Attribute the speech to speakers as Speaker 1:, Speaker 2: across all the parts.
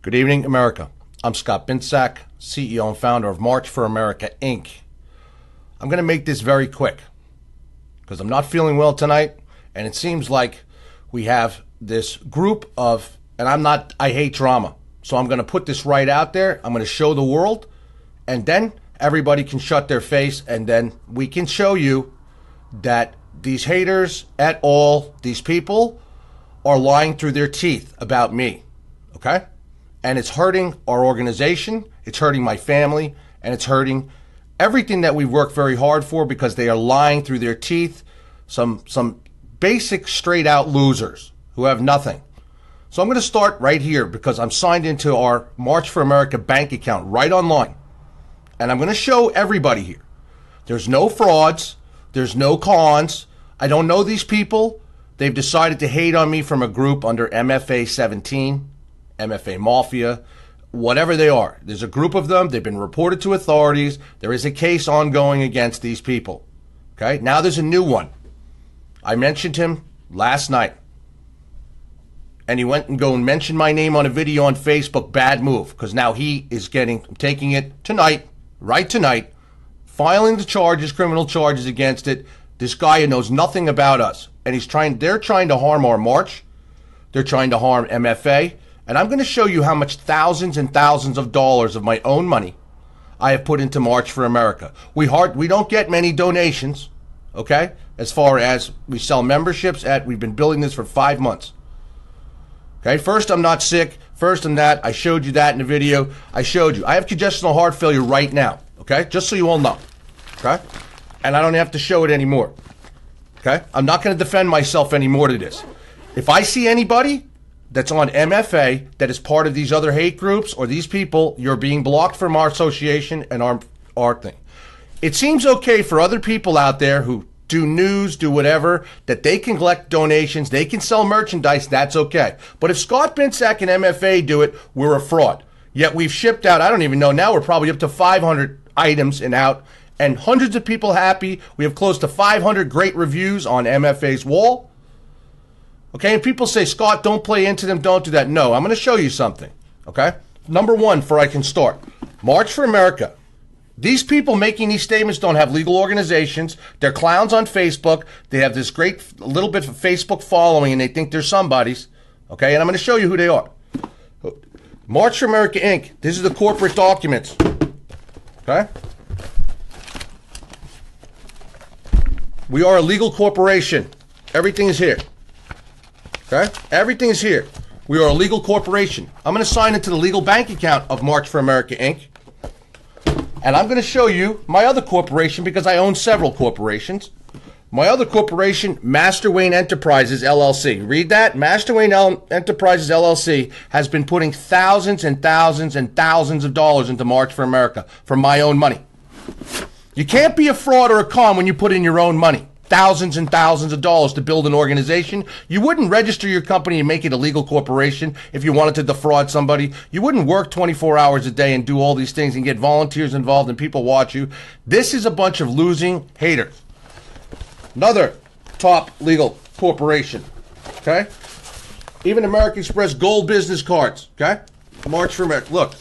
Speaker 1: Good evening, America. I'm Scott Binsack, CEO and founder of March for America, Inc. I'm going to make this very quick because I'm not feeling well tonight, and it seems like we have this group of, and I hate drama, so I'm going to put this right out there. I'm going to show the world, and then everybody can shut their face, and then we can show you that these haters at all, these people, are lying through their teeth about me, okay? And it's hurting our organization, it's hurting my family, and it's hurting everything that we've worked very hard for because they are lying through their teeth. Some basic straight out losers who have nothing. So I'm going to start right here because I'm signed into our March for America bank account right online. And I'm going to show everybody here. There's no frauds. There's no cons. I don't know these people. They've decided to hate on me from a group under MFA 17. MFA Mafia, whatever they are. There's a group of them. They've been reported to authorities. There is a case ongoing against these people. Okay? Now there's a new one. I mentioned him last night. And he went and mentioned my name on a video on Facebook. Bad move. Because now he is taking it tonight, right tonight, filing the charges, criminal charges against it. This guy who knows nothing about us. And they're trying to harm our March. They're trying to harm MFA. And I'm going to show you how much thousands and thousands of dollars of my own money I have put into March for America. We don't get many donations, okay? As far as we sell memberships we've been building this for 5 months. Okay, first I'm not sick. First I'm that. I showed you that in the video. I showed you. I have congestional heart failure right now, okay? Just so you all know, okay? And I don't have to show it anymore, okay? I'm not going to defend myself anymore to this. If I see anybody that's on MFA that is part of these other hate groups or these people, you're being blocked from our association and our thing. It seems okay for other people out there who do news, do whatever, that they can collect donations, they can sell merchandise, that's okay. But if Scott Binsack and MFA do it, we're a fraud. Yet we've shipped out, I don't even know, now we're probably up to 500 items and out, and hundreds of people happy. We have close to 500 great reviews on MFA's wall. Okay, and people say, Scott, don't play into them, don't do that. No, I'm going to show you something, okay? Number one, before I can start, March for America. These people making these statements don't have legal organizations. They're clowns on Facebook. They have this great little bit of Facebook following, and they think they're somebody's, okay? And I'm going to show you who they are. March for America, Inc. This is the corporate documents, okay? We are a legal corporation. Everything is here. Okay? Everything is here. We are a legal corporation. I'm going to sign into the legal bank account of March for America, Inc. And I'm going to show you my other corporation because I own several corporations. My other corporation, Master Wayne Enterprises, LLC. Read that? Master Wayne Enterprises, LLC has been putting thousands and thousands and thousands of dollars into March for America from my own money. You can't be a fraud or a con when you put in your own money. Thousands and thousands of dollars to build an organization. You wouldn't register your company and make it a legal corporation if you wanted to defraud somebody. You wouldn't work 24 hours a day and do all these things and get volunteers involved and people watch you. This is a bunch of losing haters. Another top legal corporation, okay? Even American Express gold business cards, okay? March for America. Look.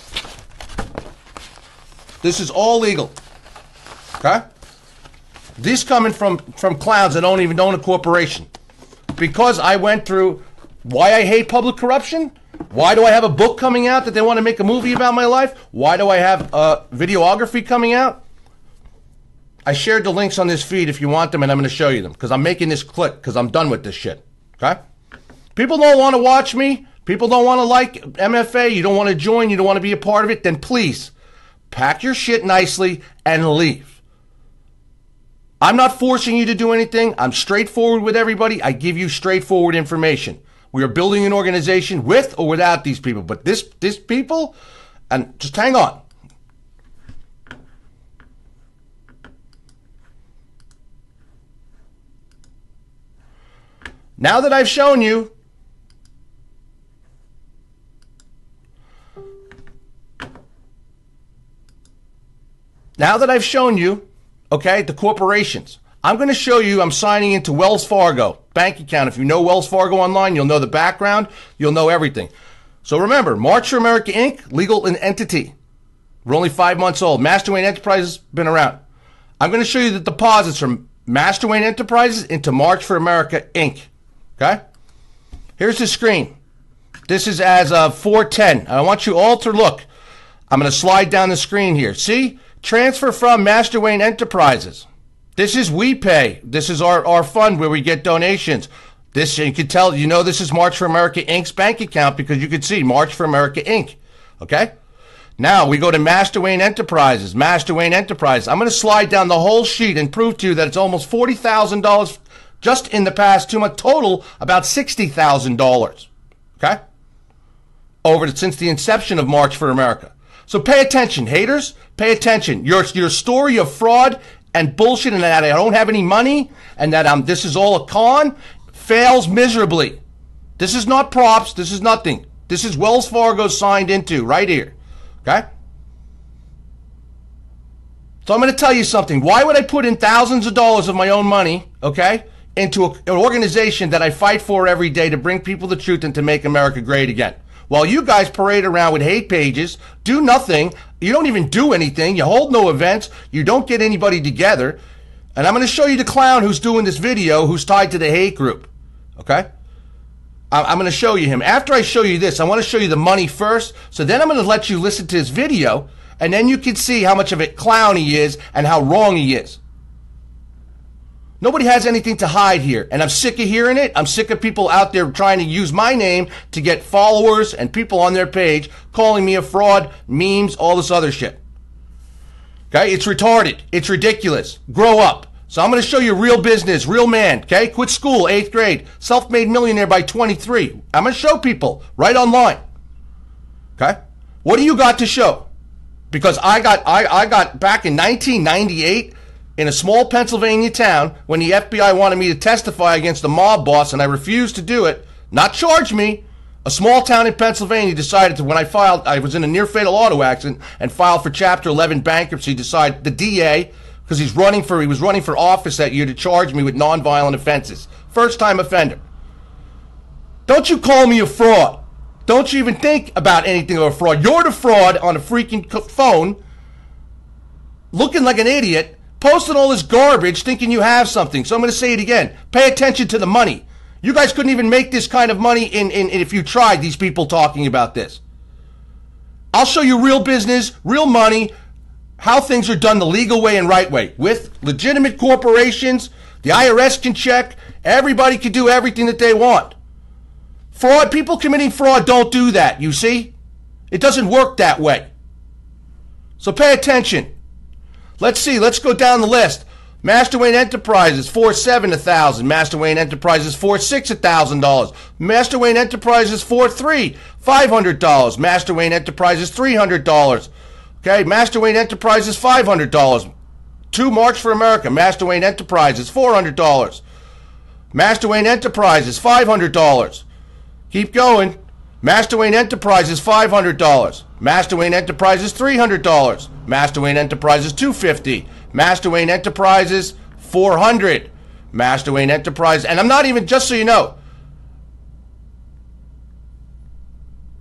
Speaker 1: This is all legal, okay? These coming from clowns that don't even own a corporation. Because I went through why I hate public corruption. Why do I have a book coming out that they want to make a movie about my life? Why do I have videography coming out? I shared the links on this feed if you want them, and I'm going to show you them. Because I'm making this click because I'm done with this shit. Okay? People don't want to watch me. People don't want to like MFA. You don't want to join. You don't want to be a part of it. Then please, pack your shit nicely and leave. I'm not forcing you to do anything. I'm straightforward with everybody. I give you straightforward information. We are building an organization with or without these people. But this people, and just hang on. Now that I've shown you, okay, the corporations. I'm going to show you, I'm signing into Wells Fargo bank account. If you know Wells Fargo online, you'll know the background. You'll know everything. So remember, March for America Inc., legal entity. We're only 5 months old. Master Wayne Enterprises been around. I'm going to show you the deposits from Master Wayne Enterprises into March for America Inc. Okay? Here's the screen. This is as of 4/10. I want you all to look. I'm going to slide down the screen here. See? Transfer from Master Wayne Enterprises. This is WePay. This is our fund where we get donations. This, you can tell, you know this is March for America Inc.'s bank account because you can see March for America Inc. Okay? Now we go to Master Wayne Enterprises. Master Wayne Enterprises. I'm going to slide down the whole sheet and prove to you that it's almost $40,000 just in the past 2 months. Total, about $60,000. Okay? Since the inception of March for America. So pay attention, haters. Pay attention. Your story of fraud and bullshit and that I don't have any money and that this is all a con fails miserably. This is not props. This is nothing. This is Wells Fargo signed into right here. Okay? So I'm going to tell you something. Why would I put in thousands of dollars of my own money, okay, into an organization that I fight for every day to bring people the truth and to make America great again? While you guys parade around with hate pages, do nothing, you don't even do anything, you hold no events, you don't get anybody together, and I'm going to show you the clown who's doing this video who's tied to the hate group, okay? I'm going to show you him. After I show you this, I want to show you the money first, so then I'm going to let you listen to his video, and then you can see how much of a clown he is and how wrong he is. Nobody has anything to hide here, and I'm sick of hearing it. I'm sick of people out there trying to use my name to get followers and people on their page calling me a fraud, memes, all this other shit. Okay? It's retarded. It's ridiculous. Grow up. So I'm going to show you real business, real man. Okay? Quit school, 8th grade. Self-made millionaire by 23. I'm going to show people right online. Okay? What do you got to show? Because I got back in 1998 in a small Pennsylvania town when the FBI wanted me to testify against a mob boss and I refused to do it, not charge me. A small town in Pennsylvania decided to, when I was in a near fatal auto accident and filed for Chapter 11 bankruptcy, decided the DA, because he was running for office that year, to charge me with nonviolent offenses. First time offender. Don't you call me a fraud. Don't you even think about anything of a fraud. You're the fraud on a freaking phone, looking like an idiot, posting all this garbage thinking you have something. So I'm going to say it again. Pay attention to the money. You guys couldn't even make this kind of money if you tried, these people talking about this. I'll show you real business, real money, how things are done the legal way and right way. With legitimate corporations, the IRS can check. Everybody can do everything that they want. Fraud, people committing fraud don't do that, you see? It doesn't work that way. So pay attention. Let's see. Let's go down the list. Master Wayne Enterprises, $4.7 1,000. Master Wayne Enterprises, $4.6 $1,000. Master Wayne Enterprises, $4.3 $500. Master Wayne Enterprises, $300. Okay, Master Wayne Enterprises, $500. 2 March for America. Master Wayne Enterprises, $400. Master Wayne Enterprises, $500. Keep going. Master Wayne Enterprises, $500. Master Wayne Enterprises, $300. Master Wayne Enterprises, $250. Master Wayne Enterprises, $400. Master Wayne Enterprises, and I'm not even, just so you know,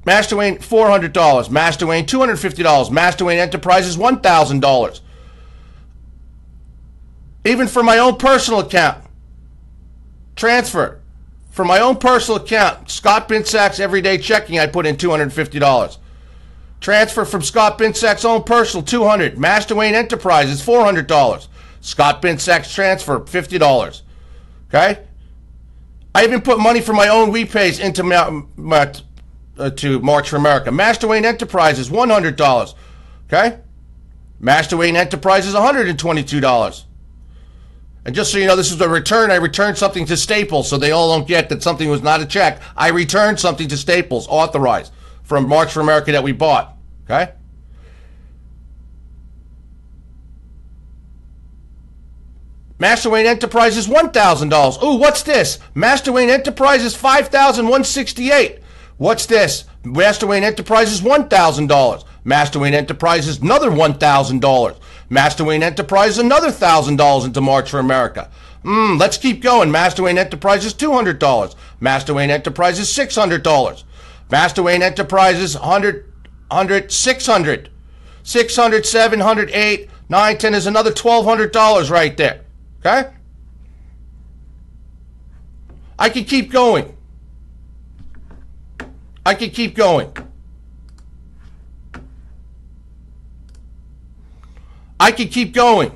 Speaker 1: Master Wayne, $400. Master Wayne, $250. Master Wayne Enterprises, $1,000. Even for my own personal account, transfer. For my own personal account, Scott Binsack's everyday checking, I put in $250. Transfer from Scott Binsack's own personal, $200. Master Wayne Enterprises, $400. Scott Binsack's transfer, $50. Okay? I even put money from my own WePays into to March for America. Master Wayne Enterprises, $100. Okay? Master Wayne Enterprises, $122. And just so you know, this is a return. I returned something to Staples, so they all don't get that something was not a check. I returned something to Staples, authorized, from March for America that we bought. Okay? Master Wayne Enterprises, $1,000. Ooh, what's this? Master Wayne Enterprises, $5,168. What's this? Master Wayne Enterprises, $1,000. Master Wayne Enterprises, another $1,000. Master Wayne Enterprises, another $1,000 into March for America. Let's keep going. Master Wayne Enterprises, $200. Master Wayne Enterprises, $600. Master Wayne Enterprises, 100, 600. 600, 700, 8, 9, 10. There's another $1,200 right there. Okay? I could keep going. I could keep going. I could keep going.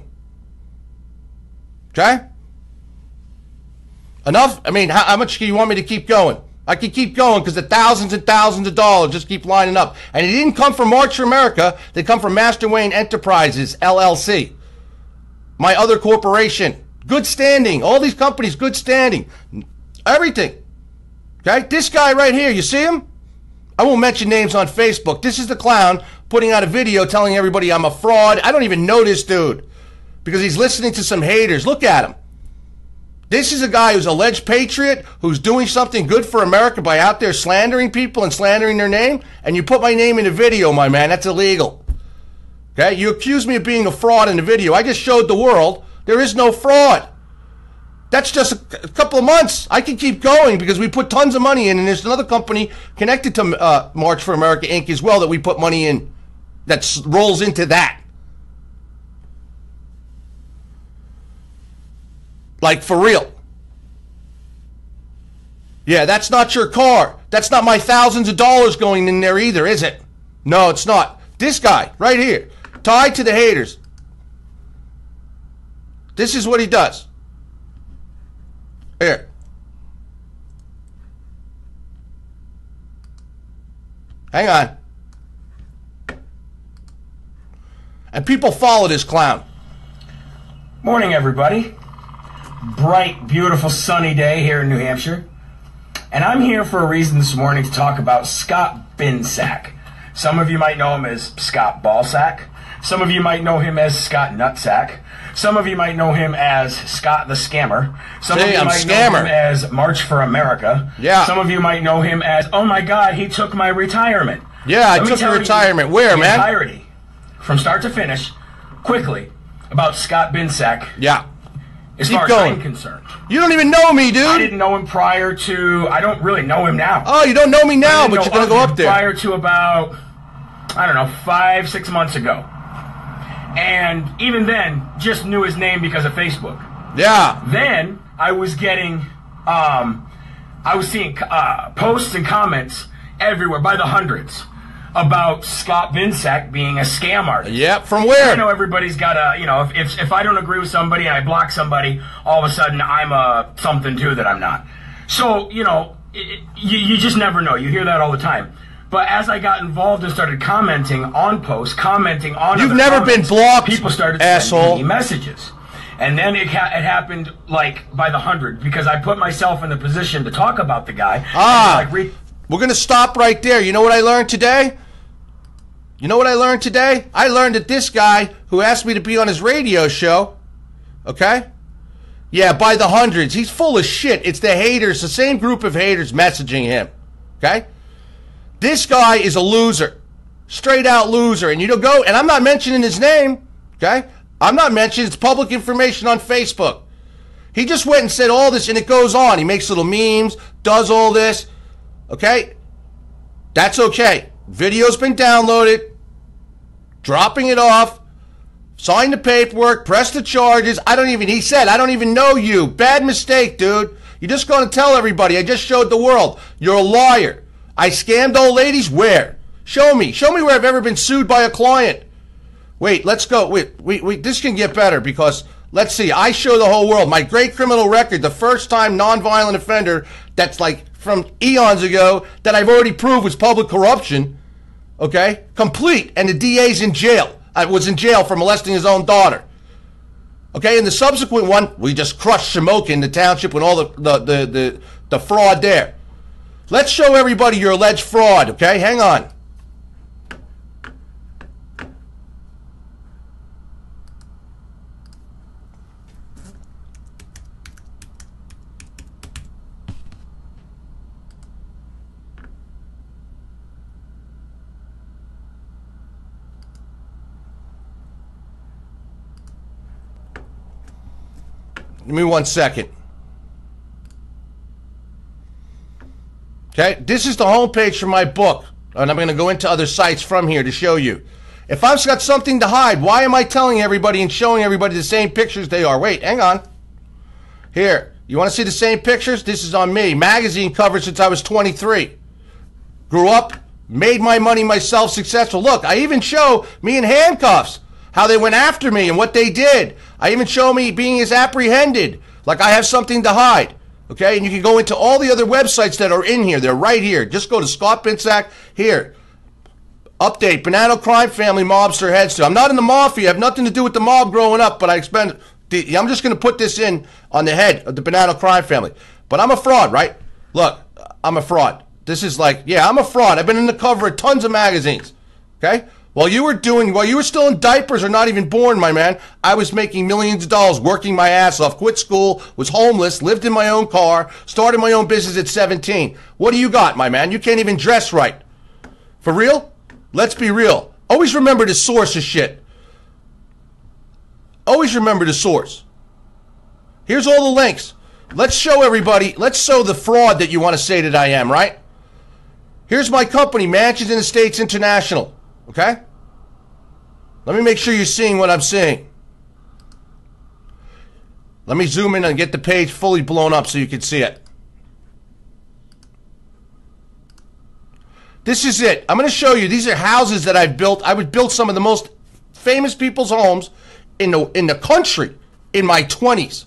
Speaker 1: Okay? Enough? I mean, how much do you want me to keep going? I could keep going because the thousands and thousands of dollars just keep lining up. And it didn't come from March for America. They come from Master Wayne Enterprises, LLC. My other corporation. Good standing. All these companies, good standing. Everything. Okay? This guy right here, you see him? I won't mention names on Facebook. This is the clown putting out a video telling everybody I'm a fraud. I don't even know this dude because he's listening to some haters. Look at him. This is a guy who's an alleged patriot, who's doing something good for America by out there slandering people and slandering their name, and you put my name in a video, my man. That's illegal. Okay? You accuse me of being a fraud in the video. I just showed the world there is no fraud. That's just a couple of months. I can keep going because we put tons of money in, and there's another company connected to March for America, Inc. as well that we put money in that rolls into that. Like, for real. Yeah, that's not your car. That's not my thousands of dollars going in there either, is it? No, it's not. This guy, right here, tied to the haters. This is what he does. Here. Hang on. And people follow this clown.
Speaker 2: Morning, everybody. Bright, beautiful, sunny day here in New Hampshire. And I'm here for a reason this morning to talk about Scott Binsack. Some of you might know him as Scott Ballsack. Some of you might know him as Scott Nutsack. Some of you might know him as Scott the Scammer. Some of you might know him as March for America.
Speaker 1: Yeah.
Speaker 2: Some of you might know him as, oh my God, he took my retirement.
Speaker 1: Yeah, I took your retirement. Where, man?
Speaker 2: Entirety, from start to finish, quickly, about Scott Binsack.
Speaker 1: Yeah.
Speaker 2: As far as I'm concerned.
Speaker 1: You don't even know me, dude.
Speaker 2: I didn't know him prior to, I don't really know him now.
Speaker 1: Oh, you don't know me now, but you're going to go up there.
Speaker 2: Prior to about, I don't know, 5, 6 months ago. And even then, just knew his name because of Facebook.
Speaker 1: Yeah.
Speaker 2: Then, I was getting, I was seeing posts and comments everywhere by the hundreds about Scott Binsack being a scam artist.
Speaker 1: Yep, from where?
Speaker 2: I know everybody's got a, you know, if I don't agree with somebody and I block somebody, all of a sudden I'm a something too that I'm not. So, you know, you just never know. You hear that all the time. But as I got involved and started commenting on posts, commenting on
Speaker 1: You've never been blocked,
Speaker 2: people started sending me messages. And then it happened, like, by the hundred, because I put myself in the position to talk about the guy.
Speaker 1: We're going to stop right there. You know what I learned today? You know what I learned today? I learned that this guy who asked me to be on his radio show, okay? Yeah, by the hundreds. He's full of shit. It's the haters, the same group of haters messaging him, okay? This guy is a loser. Straight out loser. And you don't go, and I'm not mentioning his name, okay? I'm not mentioning, it's public information on Facebook. He just went and said all this, and it goes on. He makes little memes, does all this, okay? That's okay. Video's been downloaded, dropping it off, sign the paperwork, press the charges. He said, I don't even know you. Bad mistake, dude. You're just going to tell everybody. I just showed the world. You're a liar. I scammed old ladies? Where? Show me. Show me where I've ever been sued by a client. Wait, let's go. Wait, this can get better because, let's see, I show the whole world. My great criminal record, the first time nonviolent offender that's like from eons ago that I've already proved was public corruption, okay? Complete. And the DA's in jail. I was in jail for molesting his own daughter. Okay, and the subsequent one, we just crushed Shamokin in the township with all the fraud there. Let's show everybody your alleged fraud, okay? Hang on. Give me 1 second. Okay, this is the homepage for my book, and I'm going to go into other sites from here to show you. If I've got something to hide, why am I telling everybody and showing everybody the same pictures they are? Wait, hang on. Here, you want to see the same pictures? This is on me. Magazine cover since I was 23. Grew up, made my money myself, successful. Look, I even show me in handcuffs, how they went after me and what they did. I even show me being as apprehended, like I have something to hide. Okay, and you can go into all the other websites that are in here. They're right here. Just go to Scott Binsack. Here. Update. Banana crime family mobster headstone. I'm not in the mafia. I have nothing to do with the mob growing up, but I'm just going to put this in on the head of the Banana crime family. But I'm a fraud, right? Look, I'm a fraud. This is like, yeah, I'm a fraud. I've been in the cover of tons of magazines. Okay? While you were still in diapers or not even born, my man, I was making millions of dollars, working my ass off, quit school, was homeless, lived in my own car, started my own business at 17. What do you got, my man? You can't even dress right. For real? Let's be real. Always remember the source of shit. Always remember the source. Here's all the links. Let's show everybody, let's show the fraud that you want to say that I am, right? Here's my company, Mansions and Estates International. Okay? Let me make sure you're seeing what I'm seeing. Let me zoom in and get the page fully blown up so you can see it. This is it. I'm going to show you. These are houses that I've built. I would build some of the most famous people's homes in the country in my 20s.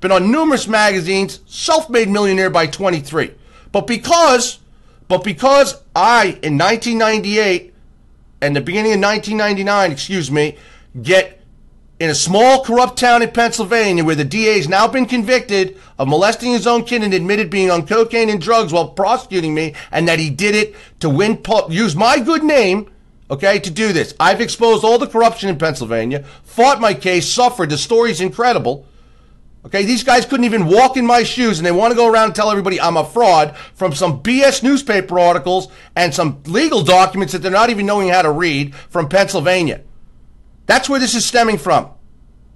Speaker 1: Been on numerous magazines. Self-made millionaire by 23. But because I, in 1998, and the beginning of 1999, get in a small corrupt town in Pennsylvania where the DA's now been convicted of molesting his own kid and admitted being on cocaine and drugs while prosecuting me, and that he did it to use my good name, okay, to do this. I've exposed all the corruption in Pennsylvania, fought my case, suffered. The story's incredible. Okay, these guys couldn't even walk in my shoes, and they want to go around and tell everybody I'm a fraud from some BS newspaper articles and some legal documents that they're not even knowing how to read from Pennsylvania. That's where this is stemming from.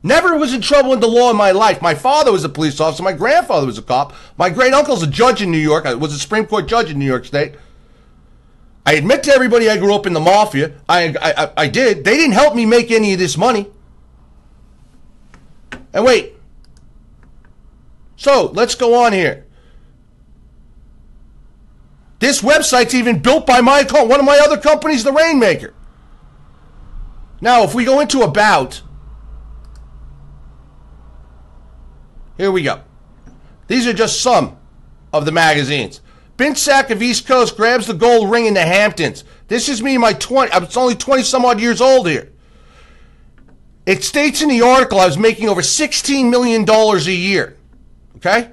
Speaker 1: Never was in trouble in the law in my life. My father was a police officer. My grandfather was a cop. My great uncle's a judge in New York. I was a Supreme Court judge in New York State. I admit to everybody I grew up in the mafia. I did. They didn't help me make any of this money. And wait. So, let's go on here. This website's even built by one of my other companies, the Rainmaker. Now, if we go into About, here we go. These are just some of the magazines. Binsack of East Coast grabs the gold ring in the Hamptons. This is me in my 20s. I was only 20 some odd years old here. It states in the article I was making over $16 million a year. Okay?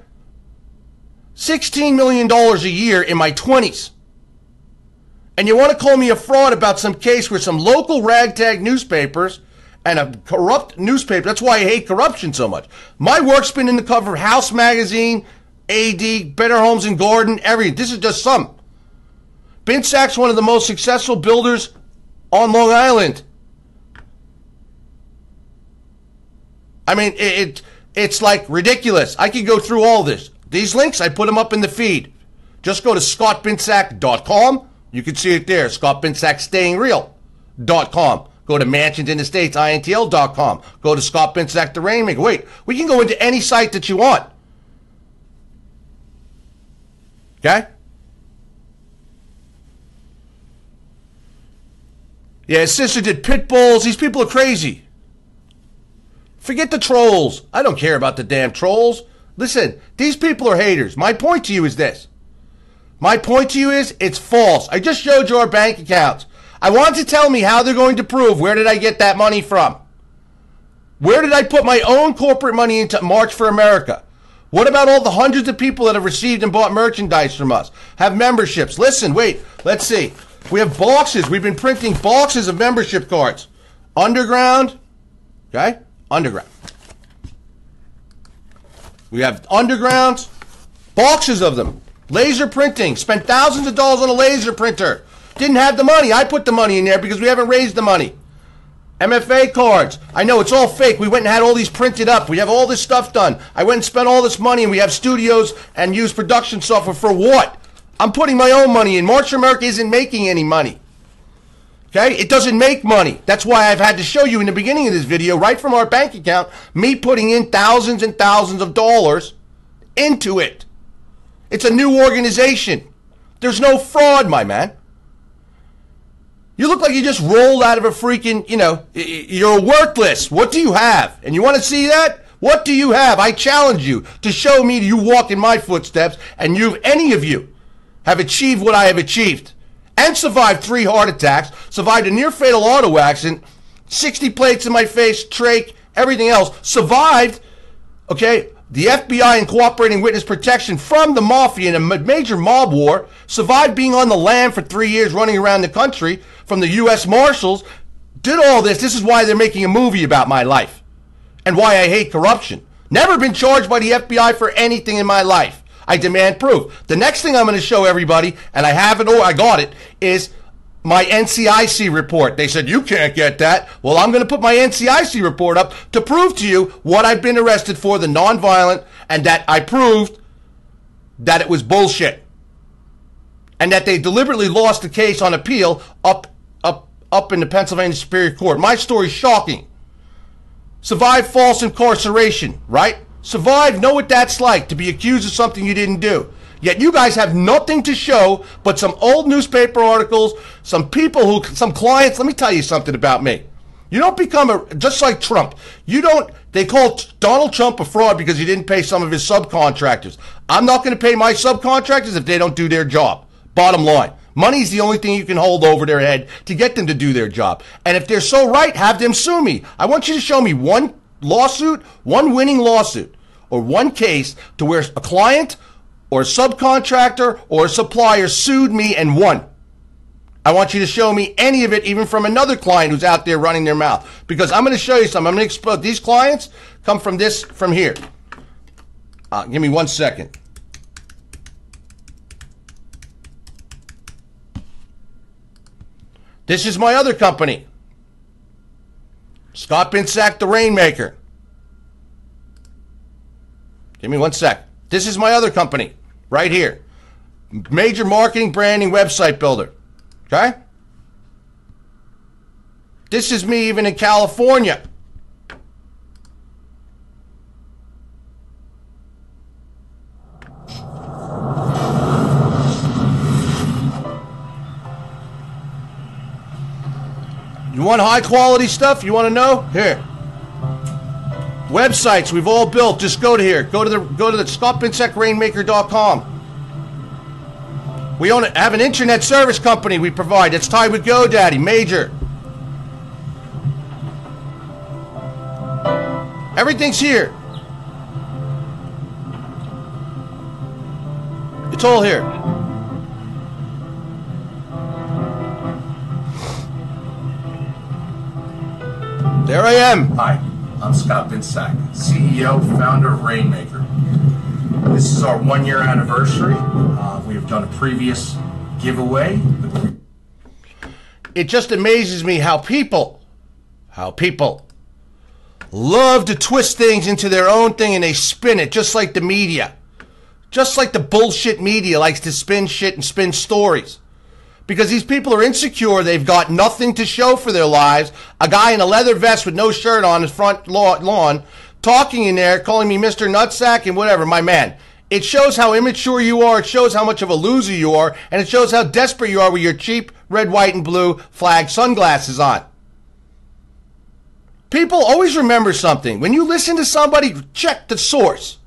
Speaker 1: $16 million a year in my 20s. And you want to call me a fraud about some case where some local ragtag newspapers and a corrupt newspaper, that's why I hate corruption so much. My work's been in the cover of House Magazine, AD, Better Homes and Garden, everything. This is just some. Binsack's one of the most successful builders on Long Island. I mean, it's like ridiculous. I could go through all this. These links, I put them up in the feed. Just go to scottbinsack.com. You can see it there. scottbinsackstayingreal.com. Go to mansionsandestates.intl.com. Go to Scott Binsack the Rainmaker. Wait, we can go into any site that you want. Okay? Yeah, his sister did pit bulls. These people are crazy. Forget the trolls. I don't care about the damn trolls. Listen, these people are haters. My point to you is this. My point to you is it's false. I just showed you our bank accounts. I want to tell me how they're going to prove where did I get that money from? Where did I put my own corporate money into March for America? What about all the hundreds of people that have received and bought merchandise from us? Have memberships? Listen, wait, let's see. We have boxes. We've been printing boxes of membership cards. Underground, okay? Underground. We have undergrounds, boxes of them. Laser printing. Spent thousands of dollars on a laser printer. Didn't have the money. I put the money in there because we haven't raised the money. MFA cards. I know it's all fake. We went and had all these printed up. We have all this stuff done. I went and spent all this money, and we have studios and use production software for what? I'm putting my own money in. March for America isn't making any money. Okay? It doesn't make money. That's why I've had to show you in the beginning of this video, right from our bank account, me putting in thousands and thousands of dollars into it. It's a new organization. There's no fraud, my man. You look like you just rolled out of a freaking, you're worthless. What do you have? And you want to see that? What do you have? I challenge you to show me you walk in my footsteps and any of you have achieved what I have achieved and survived 3 heart attacks, survived a near-fatal auto accident, 60 plates in my face, trach, everything else, survived, okay, the FBI and cooperating witness protection from the mafia in a major mob war, survived being on the lam for 3 years running around the country from the U.S. Marshals, did all this. This is why they're making a movie about my life and why I hate corruption. Never been charged by the FBI for anything in my life. I demand proof. The next thing I'm going to show everybody, and I have it or I got it, is my NCIC report. They said, you can't get that. Well, I'm going to put my NCIC report up to prove to you what I've been arrested for, the nonviolent, and that I proved that it was bullshit. And that they deliberately lost the case on appeal up in the Pennsylvania Superior Court. My story's shocking. Survived false incarceration, right? Survived, know what that's like, to be accused of something you didn't do. Yet you guys have nothing to show but some old newspaper articles, some clients. Let me tell you something about me. You don't become just like Trump. They call Donald Trump a fraud because he didn't pay some of his subcontractors. I'm not going to pay my subcontractors if they don't do their job. Bottom line. Money's the only thing you can hold over their head to get them to do their job. And if they're so right, have them sue me. I want you to show me one lawsuit, one winning lawsuit, or one case to where a client or a subcontractor or a supplier sued me and won. I want you to show me any of it, even from another client who's out there running their mouth. Because I'm going to show you something. I'm going to explode. These clients come from here. Give me 1 second. This is my other company. Scott Binsack, the Rainmaker. Give me 1 sec. This is my other company, right here. Major marketing, branding, website builder. Okay? This is me even in California. You want high quality stuff? You want to know? Here. Websites we've all built. Just go to here. Go to the ScottBinsackRainmaker.com. We have an internet service company we provide. It's tied with GoDaddy. Major. Everything's here. It's all here. There I am.
Speaker 3: Hi, I'm Scott Binsack, CEO, founder of Rainmaker. This is our 1-year anniversary. We have done a previous giveaway.
Speaker 1: It just amazes me how people love to twist things into their own thing and they spin it just like the media. Just like the bullshit media likes to spin shit and spin stories. Because these people are insecure. They've got nothing to show for their lives. A guy in a leather vest with no shirt on his front lawn talking in there, calling me Mr. Nutsack and whatever. My man, it shows how immature you are. It shows how much of a loser you are. And it shows how desperate you are with your cheap red, white, and blue flag sunglasses on. People always remember something. When you listen to somebody, check the source.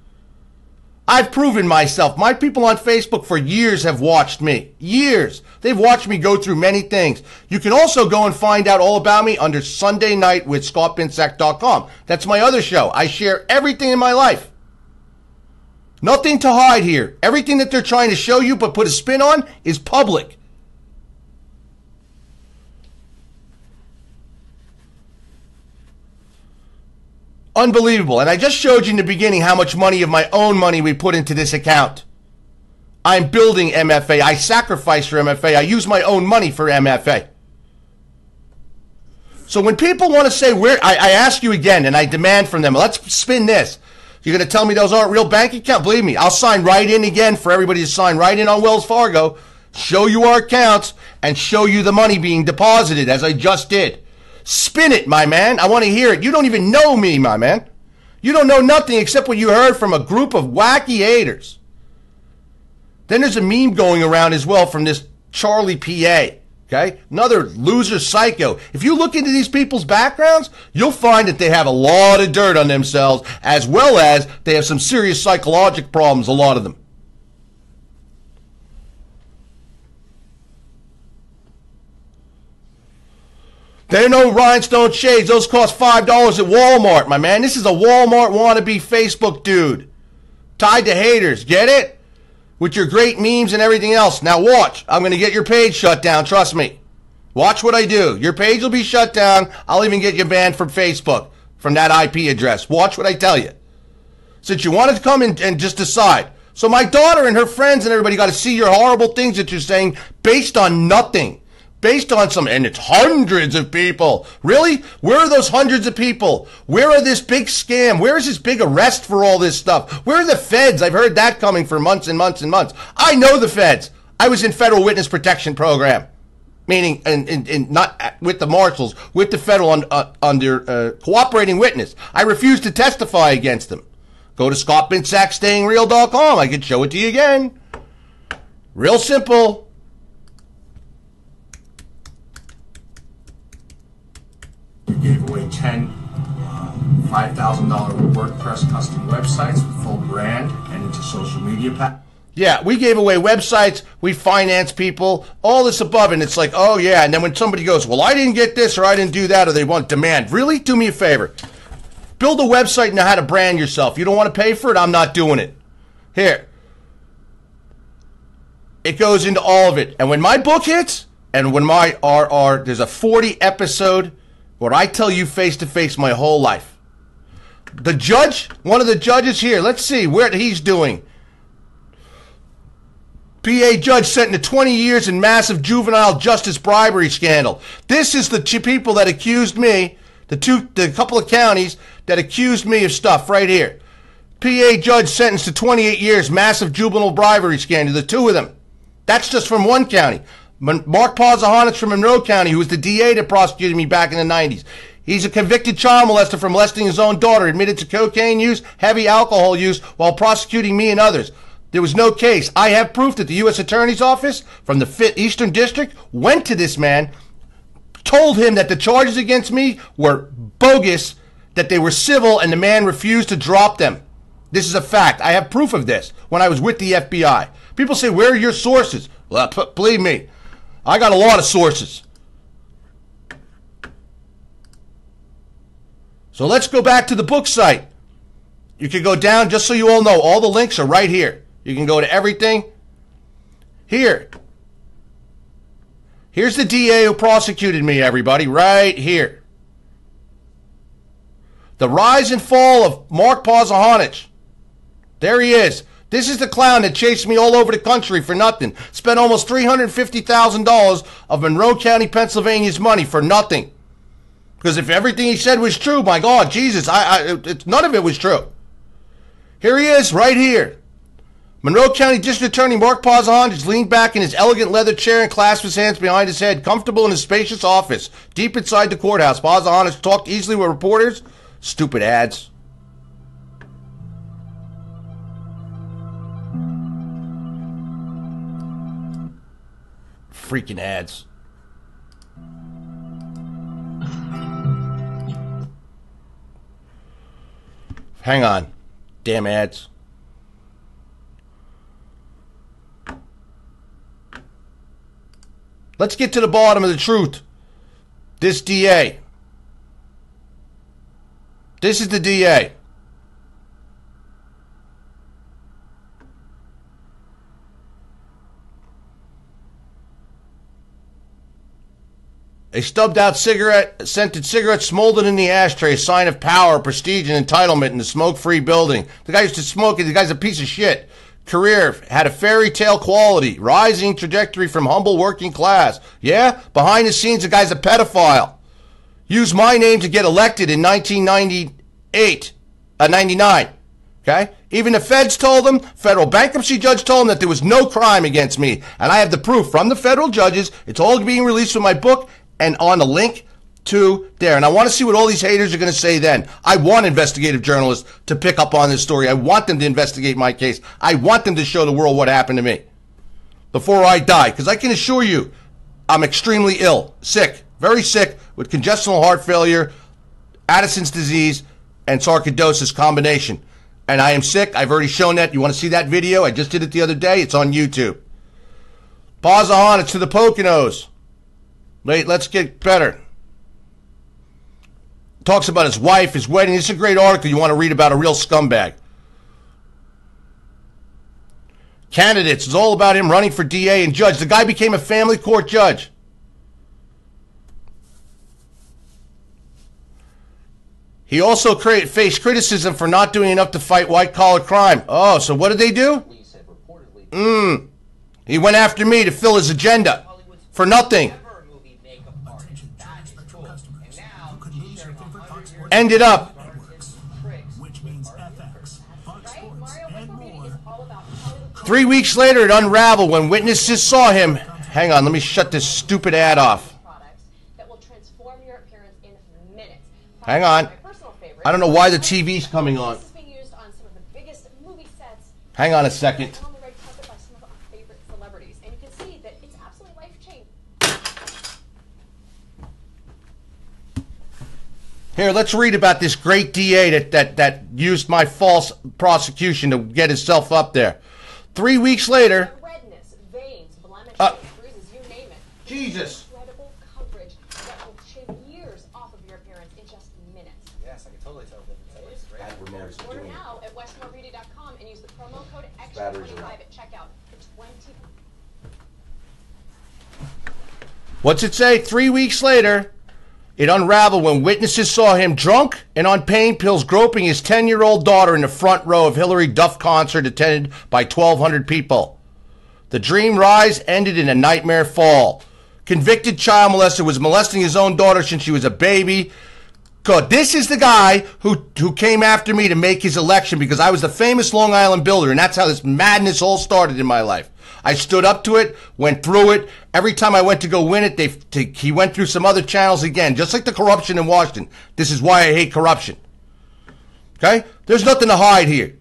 Speaker 1: I've proven myself. My people on Facebook for years have watched me. Years. They've watched me go through many things. You can also go and find out all about me under Sunday Night with ScottBinsack.com. That's my other show. I share everything in my life. Nothing to hide here. Everything that they're trying to show you but put a spin on is public. Unbelievable. And I just showed you in the beginning how much money of my own money we put into this account. I'm building MFA. I sacrifice for MFA. I use my own money for MFA. So when people want to say, I ask you again and I demand from them, let's spin this. You're going to tell me those aren't real bank accounts? Believe me, I'll sign right in again for everybody to sign right in on Wells Fargo, show you our accounts, and show you the money being deposited, as I just did. Spin it, my man. I want to hear it. You don't even know me, my man. You don't know nothing except what you heard from a group of wacky haters. Then there's a meme going around as well from this Charlie PA. Okay? Another loser psycho. If you look into these people's backgrounds, you'll find that they have a lot of dirt on themselves, as well as they have some serious psychological problems, a lot of them. They're no rhinestone shades. Those cost $5 at Walmart, my man. This is a Walmart wannabe Facebook dude. Tied to haters. Get it? With your great memes and everything else. Now watch. I'm going to get your page shut down. Trust me. Watch what I do. Your page will be shut down. I'll even get you banned from Facebook, from that IP address. Watch what I tell you. Since you wanted to come in and just decide. So my daughter and her friends and everybody got to see your horrible things that you're saying based on nothing. Based on some, and it's hundreds of people. Really? Where are those hundreds of people? Where are this big scam? Where is this big arrest for all this stuff? Where are the feds? I've heard that coming for months and months and months. I know the feds. I was in Federal Witness Protection Program. Meaning, not with the marshals, with the federal under cooperating witness. I refuse to testify against them. Go to ScottBinsackStayingReal.com. I can show it to you again. Real simple.
Speaker 3: We gave away 10 $5,000 WordPress custom websites with full brand and into social media packs.
Speaker 1: Yeah, we gave away websites, we finance people, all this above, and it's like, oh yeah, and then when somebody goes, well, I didn't get this or I didn't do that, or they want demand. Really? Do me a favor. Build a website and know how to brand yourself. You don't want to pay for it? I'm not doing it. Here. It goes into all of it. And when my book hits, and when my RR, there's a 40 episode where I tell you face to face my whole life. The judge, one of the judges here, let's see what he's doing. PA judge sentenced to 20 years in massive juvenile justice bribery scandal. This is the people that accused me, the couple of counties that accused me of stuff right here. PA judge sentenced to 28 years, massive juvenile bribery scandal, the two of them. That's just from one county. Mark Pazahanich from Monroe County, who was the DA that prosecuted me back in the 90s. He's a convicted child molester for molesting his own daughter, admitted to cocaine use, heavy alcohol use, while prosecuting me and others. There was no case. I have proof that the U.S. Attorney's Office from the 5th Eastern District went to this man, told him that the charges against me were bogus, that they were civil, and the man refused to drop them. This is a fact. I have proof of this when I was with the FBI. People say, where are your sources? Well, believe me, I got a lot of sources. So let's go back to the book site. You can go down, just so you all know, all the links are right here. You can go to everything. Here. Here's the DA who prosecuted me, everybody, right here. The rise and fall of Mark Pazahanich. There he is. This is the clown that chased me all over the country for nothing. Spent almost $350,000 of Monroe County, Pennsylvania's money for nothing. Because if everything he said was true, my God, Jesus, none of it was true. Here he is, right here. Monroe County District Attorney Mark Pazahanich leaned back in his elegant leather chair and clasped his hands behind his head, comfortable in his spacious office, deep inside the courthouse. Pazahanich talked easily with reporters. Stupid ads. Freaking ads. Hang on. Damn ads. Let's get to the bottom of the truth. This DA. This is the DA. A stubbed-out scented cigarette smoldered in the ashtray, a sign of power, prestige, and entitlement in the smoke-free building. The guy used to smoke it. The guy's a piece of shit. Career had a fairy tale quality, rising trajectory from humble working class. Yeah, behind the scenes, the guy's a pedophile. Used my name to get elected in 99. Okay? Even the feds told him, federal bankruptcy judge told him that there was no crime against me. And I have the proof from the federal judges. It's all being released from my book and on the link to there. And I want to see what all these haters are going to say then. I want investigative journalists to pick up on this story. I want them to investigate my case. I want them to show the world what happened to me before I die. Because I can assure you, I'm extremely ill, sick, very sick, with congestional heart failure, Addison's disease, and sarcoidosis combination. And I am sick. I've already shown that. You want to see that video? I just did it the other day. It's on YouTube. Pause on. It's to the Poconos. Wait, let's get better. Talks about his wife, his wedding. This is a great article you want to read about a real scumbag. Candidates. It's all about him running for DA and judge. The guy became a family court judge. He also faced criticism for not doing enough to fight white-collar crime. Oh, so what did they do? He went after me to fill his agenda for nothing. Ended up. 3 weeks later, it unraveled when witnesses saw him. Hang on, let me shut this stupid ad off. Hang on. I don't know why the TV's coming on. Hang on a second. Here, let's read about this great DA that used my false prosecution to get himself up there. 3 weeks later.
Speaker 4: Redness, veins, blemishes, bruises, you name it.
Speaker 1: Jesus.
Speaker 4: Incredible coverage that will shave years off of your appearance in just minutes.
Speaker 5: Yes, I can totally tell the difference. It's great.
Speaker 4: Order now at westmorebeauty.com and use the promo code EXTRA25 at checkout for 20.
Speaker 1: What's it say? 3 weeks later, it unraveled when witnesses saw him drunk and on pain pills groping his 10-year-old daughter in the front row of Hillary Duff concert attended by 1,200 people. The dream rise ended in a nightmare fall. Convicted child molester was molesting his own daughter since she was a baby. God, this is the guy who came after me to make his election because I was the famous Long Island builder, and that's how this madness all started in my life. I stood up to it, went through it. Every time I went to go win it, he went through some other channels again, just like the corruption in Washington. This is why I hate corruption. Okay? There's nothing to hide here.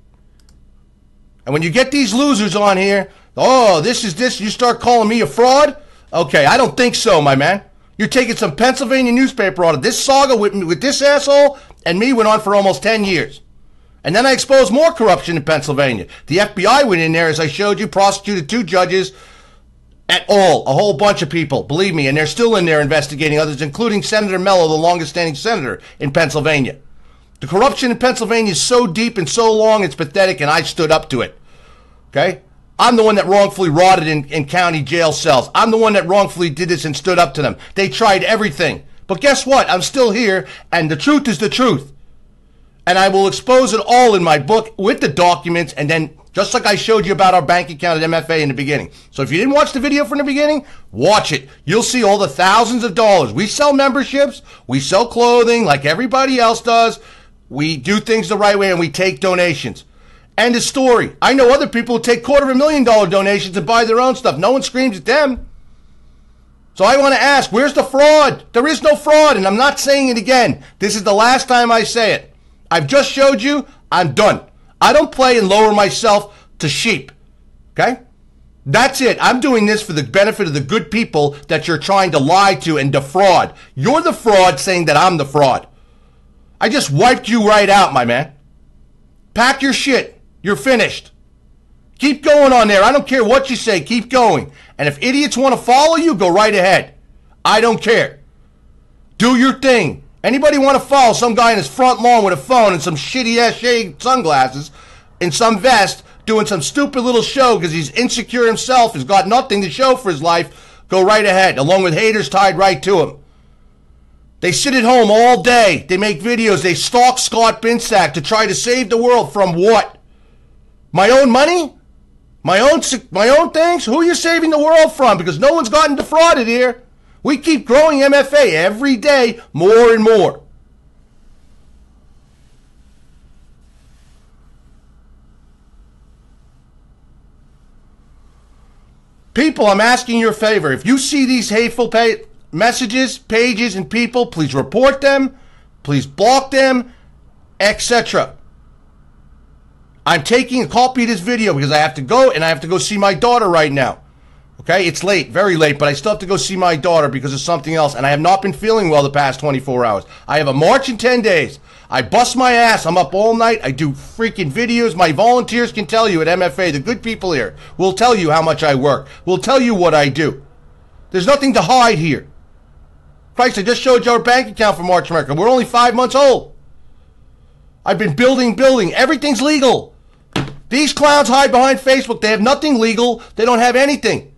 Speaker 1: And when you get these losers on here, oh, this is this, you start calling me a fraud? Okay, I don't think so, my man. You're taking some Pennsylvania newspaper on it. This saga with this asshole and me went on for almost 10 years. And then I exposed more corruption in Pennsylvania. The FBI went in there, as I showed you, prosecuted 2 judges et al., a whole bunch of people, believe me, and they're still in there investigating others, including Senator Mello, the longest-standing senator in Pennsylvania. The corruption in Pennsylvania is so deep and so long, it's pathetic, and I stood up to it. Okay? I'm the one that wrongfully rotted in county jail cells. I'm the one that wrongfully did this and stood up to them. They tried everything. But guess what? I'm still here, and the truth is the truth. And I will expose it all in my book with the documents, and then just like I showed you about our bank account at MFA in the beginning. So if you didn't watch the video from the beginning, watch it. You'll see all the thousands of dollars. We sell memberships. We sell clothing like everybody else does. We do things the right way, and we take donations. End of story. I know other people who take $250,000 donations and buy their own stuff. No one screams at them. So I want to ask, where's the fraud? There is no fraud, and I'm not saying it again. This is the last time I say it. I've just showed you. I'm done. I don't play and lower myself to sheep. Okay? That's it. I'm doing this for the benefit of the good people that you're trying to lie to and defraud. You're the fraud saying that I'm the fraud. I just wiped you right out, my man. Pack your shit. You're finished. Keep going on there. I don't care what you say. Keep going. And if idiots want to follow you, go right ahead. I don't care. Do your thing. Anybody want to follow some guy in his front lawn with a phone and some shitty-ass shade sunglasses in some vest doing some stupid little show because he's insecure himself, has got nothing to show for his life, go right ahead, along with haters tied right to him. They sit at home all day. They make videos. They stalk Scott Binsack to try to save the world from what? My own money? My own things? Who are you saving the world from? Because no one's gotten defrauded here. We keep growing MFA every day more and more. People, I'm asking you a favor. If you see these hateful messages, pages, and people, please report them. Please block them, etc. I'm taking a copy of this video because I have to go, and I have to go see my daughter right now. Okay, it's late, very late, but I still have to go see my daughter because of something else, and I have not been feeling well the past 24 hours. I have a march in 10 days. I bust my ass. I'm up all night. I do freaking videos. My volunteers can tell you at MFA, the good people here, will tell you how much I work, will tell you what I do. There's nothing to hide here. Christ, I just showed you our bank account for March America. We're only 5 months old. I've been building. Everything's legal. These clowns hide behind Facebook. They have nothing legal. They don't have anything.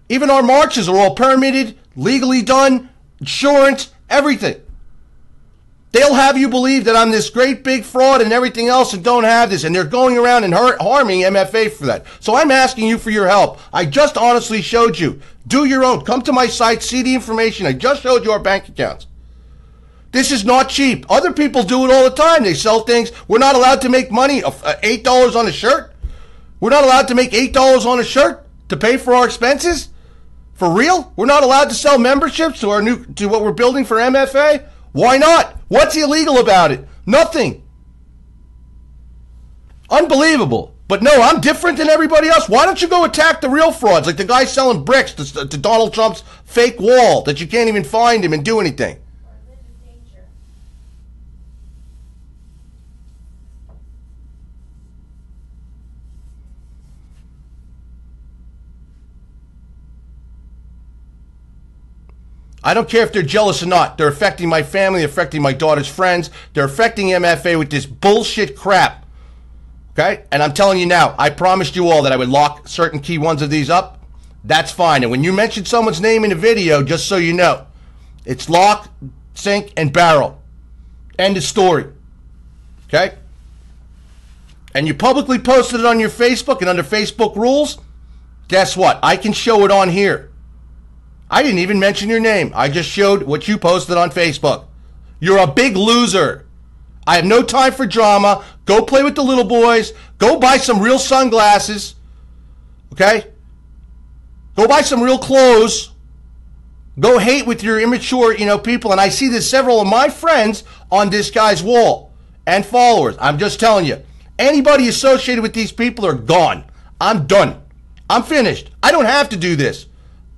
Speaker 1: Even our marches are all permitted, legally done, insurance, everything. They'll have you believe that I'm this great big fraud and everything else and don't have this. And they're going around and harming MFA for that. So I'm asking you for your help. I just honestly showed you. Do your own. Come to my site, see the information. I just showed you our bank accounts. This is not cheap. Other people do it all the time. They sell things. We're not allowed to make money, $8 on a shirt. We're not allowed to make $8 on a shirt to pay for our expenses. For real? We're not allowed to sell memberships to what we're building for MFA? Why not? What's illegal about it? Nothing. Unbelievable. But no, I'm different than everybody else. Why don't you go attack the real frauds, like the guy selling bricks to Donald Trump's fake wall that you can't even find him and do anything? I don't care if they're jealous or not. They're affecting my family, affecting my daughter's friends. They're affecting MFA with this bullshit crap. Okay? And I'm telling you now, I promised you all that I would lock certain key ones of these up. That's fine. And when you mention someone's name in a video, just so you know, it's lock, sink, and barrel. End of story. Okay? And you publicly posted it on your Facebook and under Facebook rules, guess what? I can show it on here. I didn't even mention your name. I just showed what you posted on Facebook. You're a big loser. I have no time for drama. Go play with the little boys. Go buy some real sunglasses. Okay? Go buy some real clothes. Go hate with your immature, people. And I see there's several of my friends on this guy's wall and followers. I'm just telling you. Anybody associated with these people are gone. I'm done. I'm finished. I don't have to do this.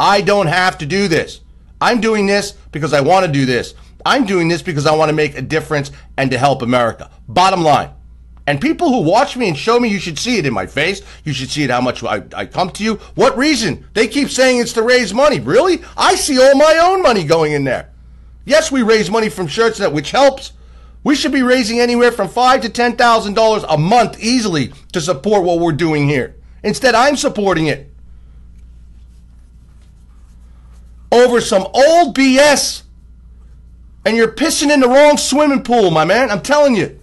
Speaker 1: I don't have to do this. I'm doing this because I want to do this. I'm doing this because I want to make a difference and to help America. Bottom line. And people who watch me and show me, you should see it in my face. You should see it how much I come to you. What reason? They keep saying it's to raise money. Really? I see all my own money going in there. Yes, we raise money from shirts, which helps. We should be raising anywhere from $5,000 to $10,000 a month easily to support what we're doing here. Instead, I'm supporting it. Over some old BS. And you're pissing in the wrong swimming pool, my man. I'm telling you.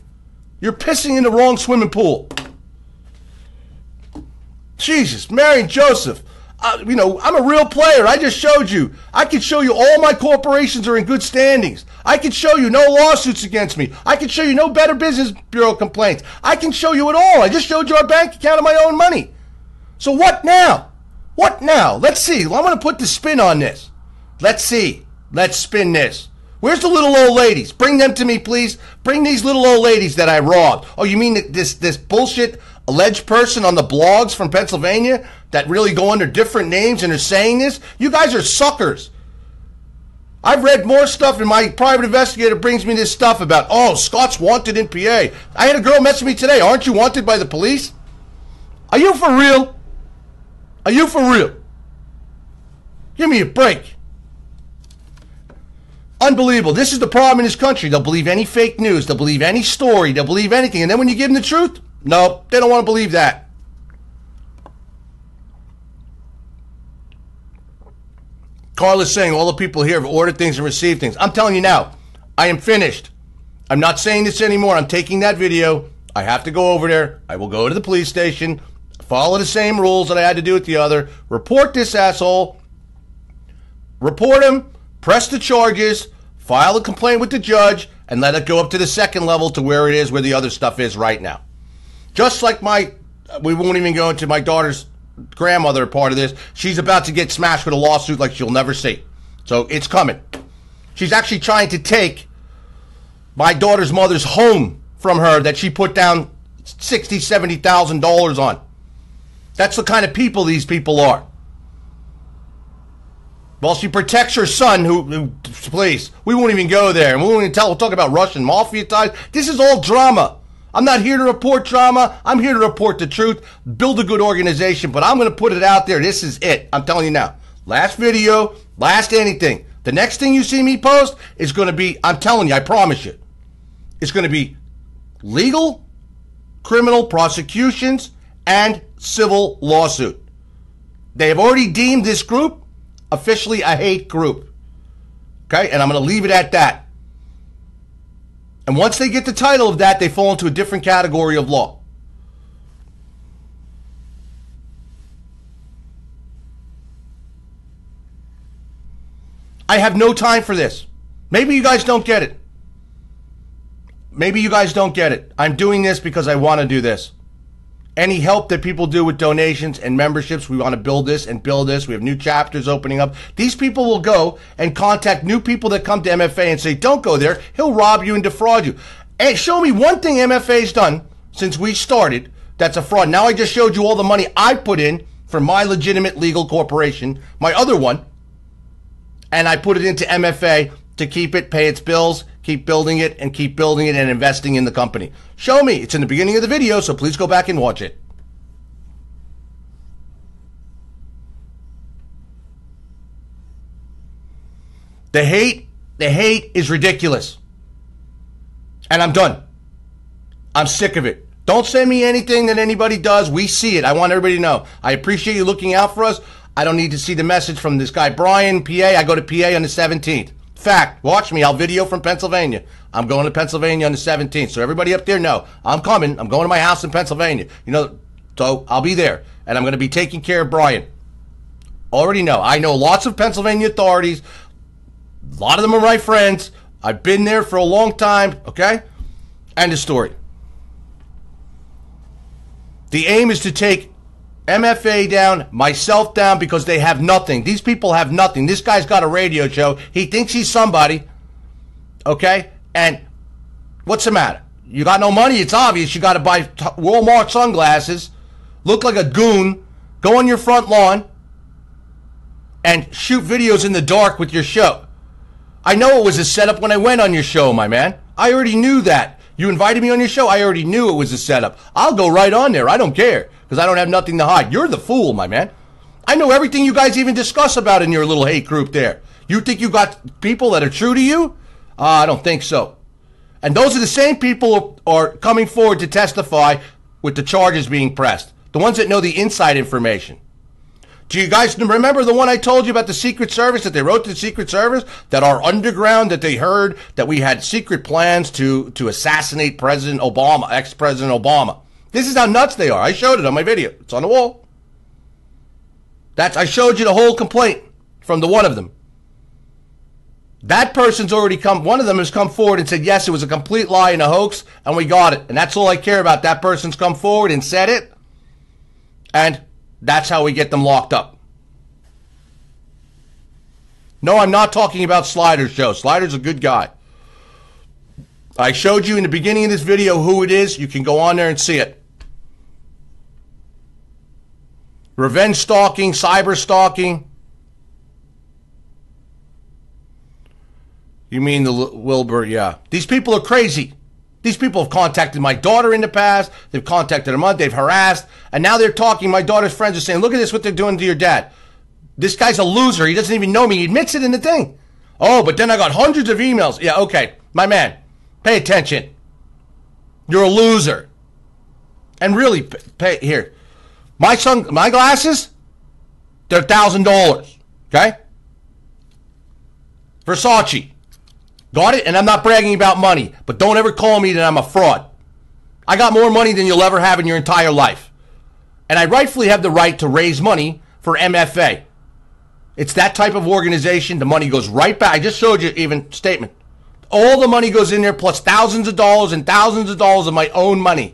Speaker 1: You're pissing in the wrong swimming pool. Jesus, Mary and Joseph. I'm a real player. I just showed you. I can show you all my corporations are in good standings. I can show you no lawsuits against me. I can show you no Better Business Bureau complaints. I can show you it all. I just showed you our bank account of my own money. So what now? What now? Let's see. I'm going to put the spin on this. Let's see. Let's spin this. Where's the little old ladies? Bring them to me, please. Bring these little old ladies that I robbed. Oh, you mean this bullshit alleged person on the blogs from Pennsylvania that really go under different names and are saying this? You guys are suckers. I've read more stuff, and my private investigator brings me this stuff about, oh, Scott's wanted in PA. I had a girl message me today. Aren't you wanted by the police? Are you for real? Are you for real? Give me a break. Unbelievable. This is the problem in this country. They'll believe any fake news. They'll believe any story. They'll believe anything. And then when you give them the truth, no, they don't want to believe that. Carla's saying all the people here have ordered things and received things. I'm telling you now, I am finished. I'm not saying this anymore. I'm taking that video. I have to go over there. I will go to the police station, follow the same rules that I had to do with the other, report this asshole, report him, press the charges, file a complaint with the judge, and let it go up to the second level to where it is, where the other stuff is right now. Just like we won't even go into my daughter's grandmother are part of this. She's about to get smashed with a lawsuit like she'll never see. So it's coming. She's actually trying to take my daughter's mother's home from her that she put down $60,000, $70,000 on. That's the kind of people these people are. Well, she protects her son, who please, we won't even go there. And we won't even we'll talk about Russian mafia ties. This is all drama. I'm not here to report drama. I'm here to report the truth, build a good organization, but I'm going to put it out there. This is it. I'm telling you now. Last video, last anything. The next thing you see me post is going to be, I'm telling you, I promise you, it's going to be legal, criminal prosecutions, and civil lawsuit. They have already deemed this group officially a hate group. Okay? And I'm going to leave it at that. And once they get the title of that, they fall into a different category of law. I have no time for this. Maybe you guys don't get it. Maybe you guys don't get it. I'm doing this because I want to do this. Any help that people do with donations and memberships, we want to build this and build this. We have new chapters opening up. These people will go and contact new people that come to MFA and say, don't go there. He'll rob you and defraud you. And show me one thing MFA's done since we started that's a fraud. Now I just showed you all the money I put in for my legitimate legal corporation, my other one, and I put it into MFA to keep it, pay its bills, keep building it and investing in the company. Show me. It's in the beginning of the video, so please go back and watch it. The hate is ridiculous. And I'm done. I'm sick of it. Don't send me anything that anybody does. We see it. I want everybody to know. I appreciate you looking out for us. I don't need to see the message from this guy, Brian, PA. I go to PA on the 17th. Fact, watch me. I'll video from Pennsylvania. I'm going to Pennsylvania on the 17th. So everybody up there know I'm coming. I'm going to my house in Pennsylvania. You know, so I'll be there. And I'm going to be taking care of Brian. Already know. I know lots of Pennsylvania authorities. A lot of them are my friends. I've been there for a long time. Okay? End of story. The aim is to take MFA down, myself down, because they have nothing. These people have nothing. This guy's got a radio show. He thinks he's somebody. Okay? And what's the matter? You got no money? It's obvious. You got to buy Walmart sunglasses, look like a goon, go on your front lawn, and shoot videos in the dark with your show. I know it was a setup when I went on your show, my man. I already knew that. You invited me on your show. I already knew it was a setup. I'll go right on there. I don't care. Because I don't have nothing to hide. You're the fool, my man. I know everything you guys even discuss about in your little hate group there. You think you got people that are true to you? I don't think so. And those are the same people who are coming forward to testify with the charges being pressed. The ones that know the inside information. Do you guys remember the one I told you about the Secret Service, that they wrote to the Secret Service, that our underground, that they heard that we had secret plans to assassinate President Obama, ex-President Obama? This is how nuts they are. I showed it on my video. It's on the wall. I showed you the whole complaint from the one of them. That person's already one of them has come forward and said, yes, it was a complete lie and a hoax, and we got it. And that's all I care about. That person's come forward and said it, and that's how we get them locked up. No, I'm not talking about Slider's show. Slider's a good guy. I showed you in the beginning of this video who it is. You can go on there and see it. Revenge stalking, cyber stalking. You mean the Wilbur? Yeah. These people are crazy. These people have contacted my daughter in the past. They've contacted her mother. They've harassed. And now they're talking. My daughter's friends are saying, look at this, what they're doing to your dad. This guy's a loser. He doesn't even know me. He admits it in the thing. Oh, but then I got hundreds of emails. Yeah, okay. My man, pay attention. You're a loser. And really, pay here. My glasses, they're $1,000. Okay? Versace. Got it? And I'm not bragging about money. But don't ever call me that I'm a fraud. I got more money than you'll ever have in your entire life. And I rightfully have the right to raise money for MFA. It's that type of organization. The money goes right back. I just showed you even statement. All the money goes in there, plus thousands of dollars and thousands of dollars of my own money.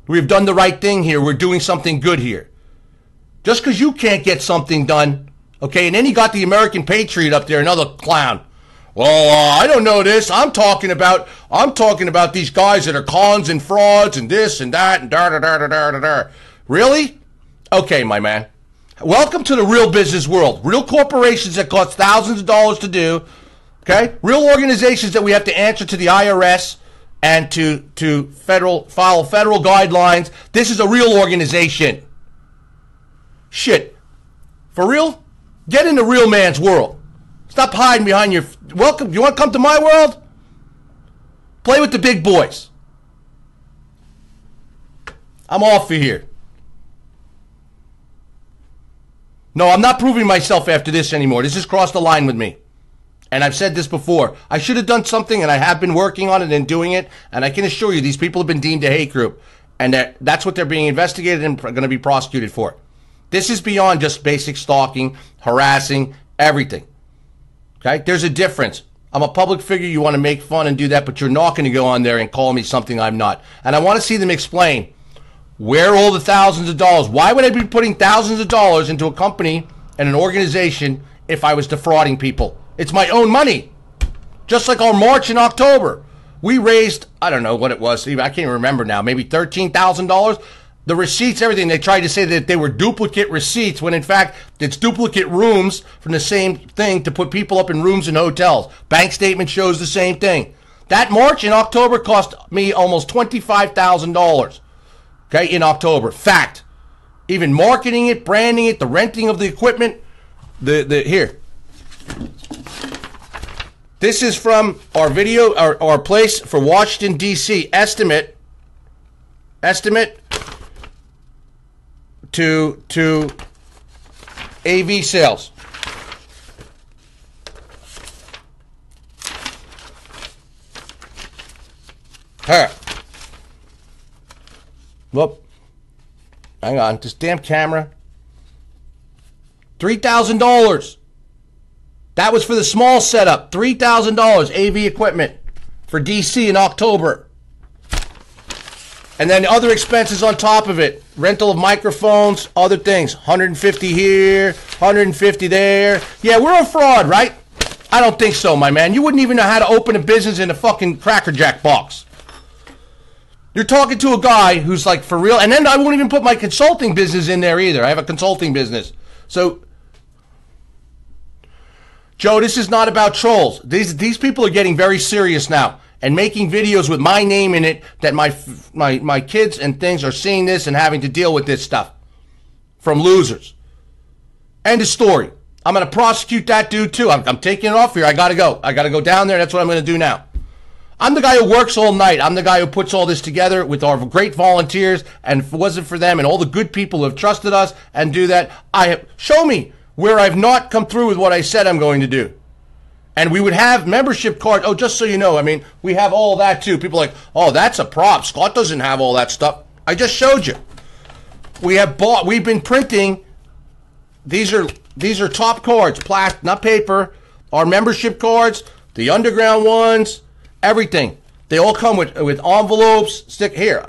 Speaker 1: We've done the right thing here. We're doing something good here. Just because you can't get something done, okay? And then you got the American Patriot up there, another clown. Well, I don't know this. I'm talking about these guys that are cons and frauds and this and that and da-da-da-da-da-da-da. Really? Okay, my man. Welcome to the real business world. Real corporations that cost thousands of dollars to do, okay? Real organizations that we have to answer to the IRS and to follow federal guidelines. This is a real organization. Shit. For real? Get in the real man's world. Stop hiding behind your... Welcome. You want to come to my world? Play with the big boys. I'm off of here. No, I'm not proving myself after this anymore. This has crossed the line with me. And I've said this before. I should have done something, and I have been working on it and doing it. And I can assure you, these people have been deemed a hate group. And that's what they're being investigated and going to be prosecuted for. This is beyond just basic stalking, harassing, everything. Okay? There's a difference. I'm a public figure. You want to make fun and do that, but you're not going to go on there and call me something I'm not. And I want to see them explain where all the thousands of dollars. Why would I be putting thousands of dollars into a company and an organization if I was defrauding people? It's my own money. Just like our March in October. We raised, I don't know what it was. I can't even remember now. Maybe $13,000. The receipts, everything, they tried to say that they were duplicate receipts when in fact it's duplicate rooms from the same thing to put people up in rooms in hotels. Bank statement shows the same thing. That March in October cost me almost $25,000. Okay, in October. Fact. Even marketing it, branding it, the renting of the equipment. Here. This is from our video, our place for Washington, D.C. Estimate to AV sales. Here. Whoop. Hang on. This damn camera. $3,000. That was for the small setup. $3,000 AV equipment for DC in October. And then other expenses on top of it. Rental of microphones, other things. 150 here, 150 there. Yeah, we're a fraud, right? I don't think so, my man. You wouldn't even know how to open a business in a fucking Cracker Jack box. You're talking to a guy who's like, for real. And then I won't even put my consulting business in there either. I have a consulting business. So, Joe, this is not about trolls. These people are getting very serious now and making videos with my name in it that my kids and things are seeing this and having to deal with this stuff from losers. End of story. I'm going to prosecute that dude too. I'm taking it off here. I got to go. I got to go down there. That's what I'm going to do now. I'm the guy who works all night. I'm the guy who puts all this together with our great volunteers. And if it wasn't for them and all the good people who have trusted us and do that, show me where I've not come through with what I said I'm going to do. And we would have membership cards. Oh, just so you know, I mean, we have all that too. People are like, oh, that's a prop. Scott doesn't have all that stuff. I just showed you. We've been printing. These are top cards, plastic, not paper. Our membership cards, the underground ones. Everything. They all come with envelopes. Stick here.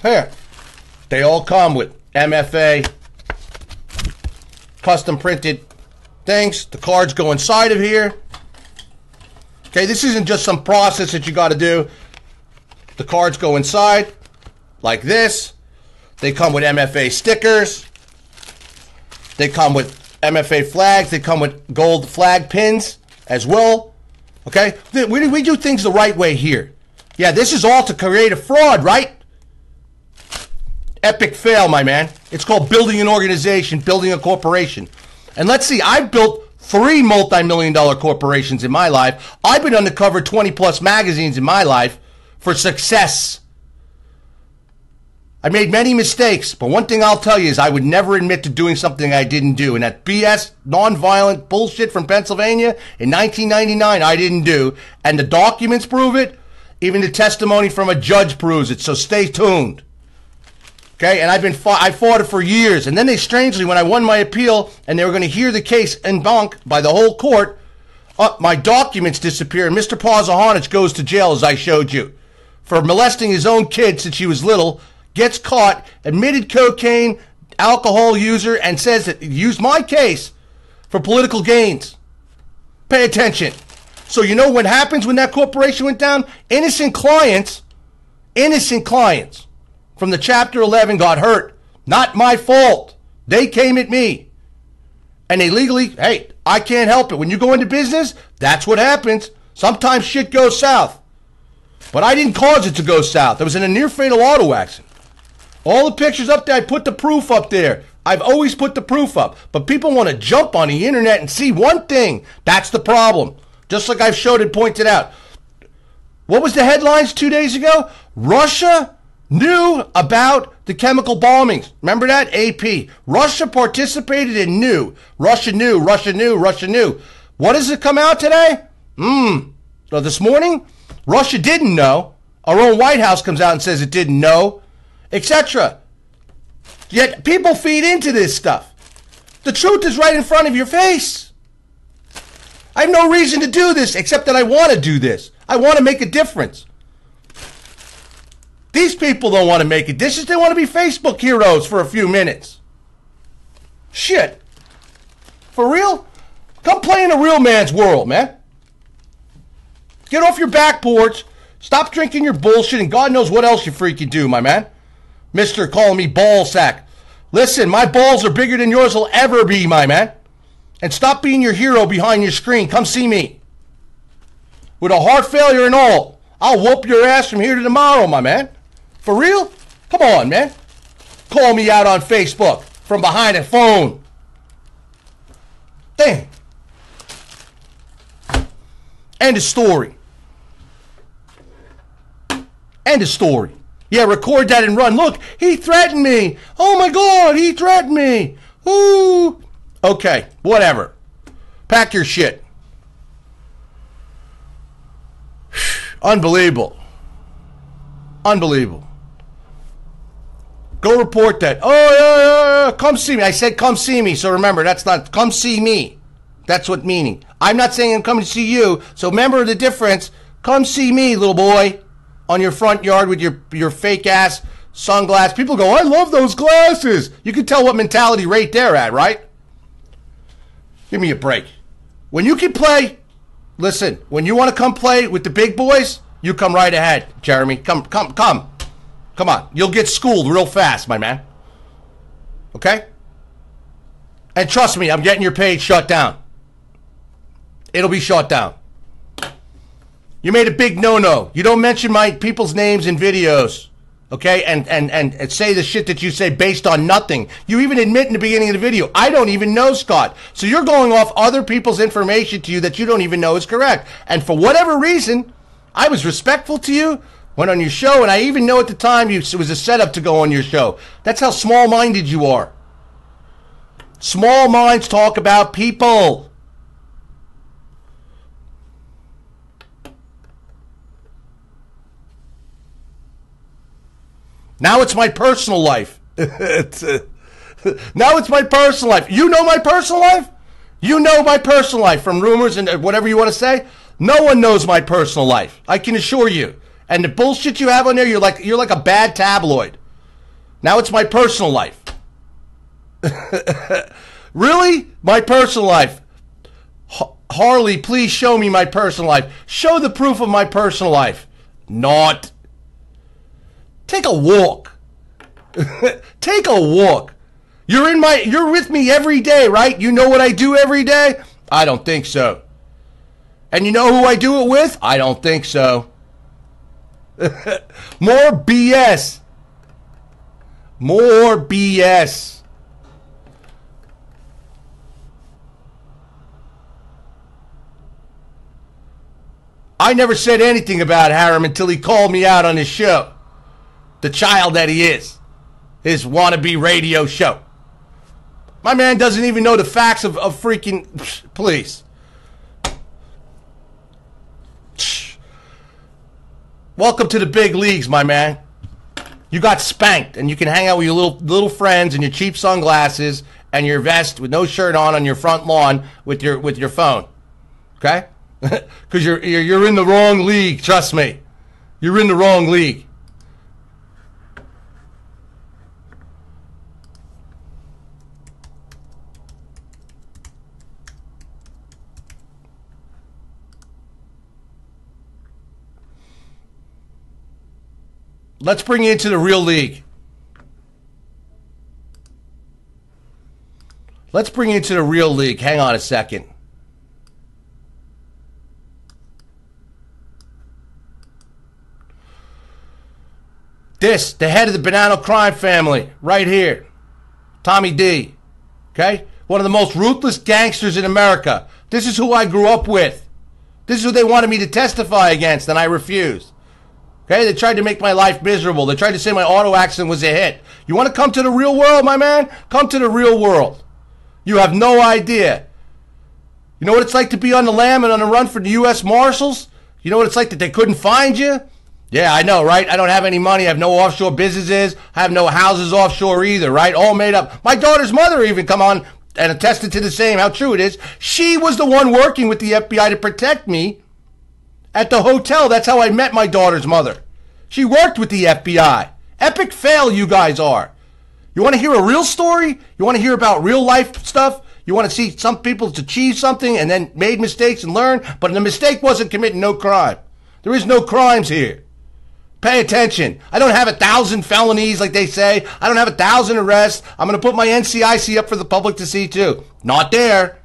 Speaker 1: Here. They all come with MFA custom printed things. The cards go inside of here. Okay, this isn't just some process that you got to do. The cards go inside like this. They come with MFA stickers. They come with MFA flags. They come with gold flag pins as well. Okay? We do things the right way here. Yeah, this is all to create a fraud, right? Epic fail, my man. It's called building an organization, building a corporation. And let's see, I've built 3 multi-million-dollar corporations in my life. I've been on the cover of 20-plus magazines in my life. For success. I made many mistakes, but one thing I'll tell you is I would never admit to doing something I didn't do. And that BS, nonviolent bullshit from Pennsylvania in 1999, I didn't do. And the documents prove it. Even the testimony from a judge proves it. So stay tuned. Okay, and I fought it for years. And then they strangely, when I won my appeal and they were going to hear the case en banc by the whole court, my documents disappear and Mr. Pazahanich goes to jail, as I showed you, for molesting his own kid since she was little, gets caught, admitted cocaine, alcohol user, and says that he used my case for political gains. Pay attention. So you know what happens when that corporation went down? Innocent clients from the Chapter 11 got hurt. Not my fault. They came at me. And they legally, hey, I can't help it. When you go into business, that's what happens. Sometimes shit goes south. But I didn't cause it to go south. I was in a near-fatal auto accident. All the pictures up there, I put the proof up there. I've always put the proof up. But people want to jump on the internet and see one thing. That's the problem. Just like I've showed and pointed out. What was the headlines 2 days ago? Russia knew about the chemical bombings. Remember that? AP. Russia participated and knew. Russia knew. What does it come out today? So this morning, Russia didn't know. Our own White House comes out and says it didn't know, etc. Yet people feed into this stuff. The truth is right in front of your face. I have no reason to do this except that I want to do this. I want to make a difference. These people don't want to make it. They want to be Facebook heroes for a few minutes. Shit. For real? Come play in a real man's world, man. Get off your back porch. Stop drinking your bullshit, and God knows what else you freaking do, my man. Mister calling me ball sack. Listen, my balls are bigger than yours will ever be, my man. And stop being your hero behind your screen. Come see me. With a heart failure and all, I'll whoop your ass from here to tomorrow, my man. For real? Come on, man. Call me out on Facebook from behind a phone. Damn. End of story. End of story. Yeah, record that and run. Look, he threatened me. Oh my God, he threatened me. Ooh. Okay, whatever. Pack your shit. Unbelievable. Unbelievable. Go report that. Oh, yeah, come see me. I said come see me, so remember, that's not come see me. That's what meaning. I'm not saying I'm coming to see you, so remember the difference. Come see me, little boy, on your front yard with your fake-ass sunglasses. People go, I love those glasses. You can tell what mentality rate they're at, right? Give me a break. When you can play, listen, when you want to come play with the big boys, you come right ahead, Jeremy. Come. Come on. You'll get schooled real fast, my man. Okay? And trust me, I'm getting your page shut down. It'll be shut down. You made a big no-no. You don't mention my people's names in videos. Okay? And say the shit that you say based on nothing. You even admit in the beginning of the video, I don't even know Scott. So you're going off other people's information to you that you don't even know is correct. And for whatever reason, I was respectful to you, went on your show, and I even know at the time it was a setup to go on your show. That's how small-minded you are. Small minds talk about people. Now it's my personal life. Now it's my personal life. You know my personal life? You know my personal life from rumors and whatever you want to say. No one knows my personal life. I can assure you. And the bullshit you have on there, you're like a bad tabloid. Now it's my personal life. Really? My personal life. Harley, please show me my personal life. Show the proof of my personal life. Not. Take a walk. Take a walk. You're with me every day, right? You know what I do every day? I don't think so. And you know who I do it with? I don't think so. More BS. More BS. I never said anything about Haram until he called me out on his show. The child that he is. His wannabe radio show. My man doesn't even know the facts of freaking... Please. Welcome to the big leagues, my man. You got spanked, and you can hang out with your little friends and your cheap sunglasses and your vest with no shirt on your front lawn with your phone. Okay? Because you're in the wrong league. Trust me, you're in the wrong league. Let's bring you into the real league. Let's bring you into the real league. Hang on a second. This, the head of the Banana crime family, right here. Tommy D. Okay? One of the most ruthless gangsters in America. This is who I grew up with. This is who they wanted me to testify against, and I refused. Okay, they tried to make my life miserable. They tried to say my auto accident was a hit. You want to come to the real world, my man? Come to the real world. You have no idea. You know what it's like to be on the lam and on the run for the U.S. Marshals? You know what it's like that they couldn't find you? Yeah, I know, right? I don't have any money. I have no offshore businesses. I have no houses offshore either, right? All made up. My daughter's mother even come on and attested to the same, how true it is. She was the one working with the FBI to protect me at the hotel. That's how I met my daughter's mother. She worked with the FBI. Epic fail you guys are. You want to hear a real story? You want to hear about real life stuff? You want to see some people achieve something and then made mistakes and learn? But the mistake wasn't committing no crime. There is no crimes here. Pay attention. I don't have 1,000 felonies like they say. I don't have 1,000 arrests. I'm going to put my NCIC up for the public to see too. Not there.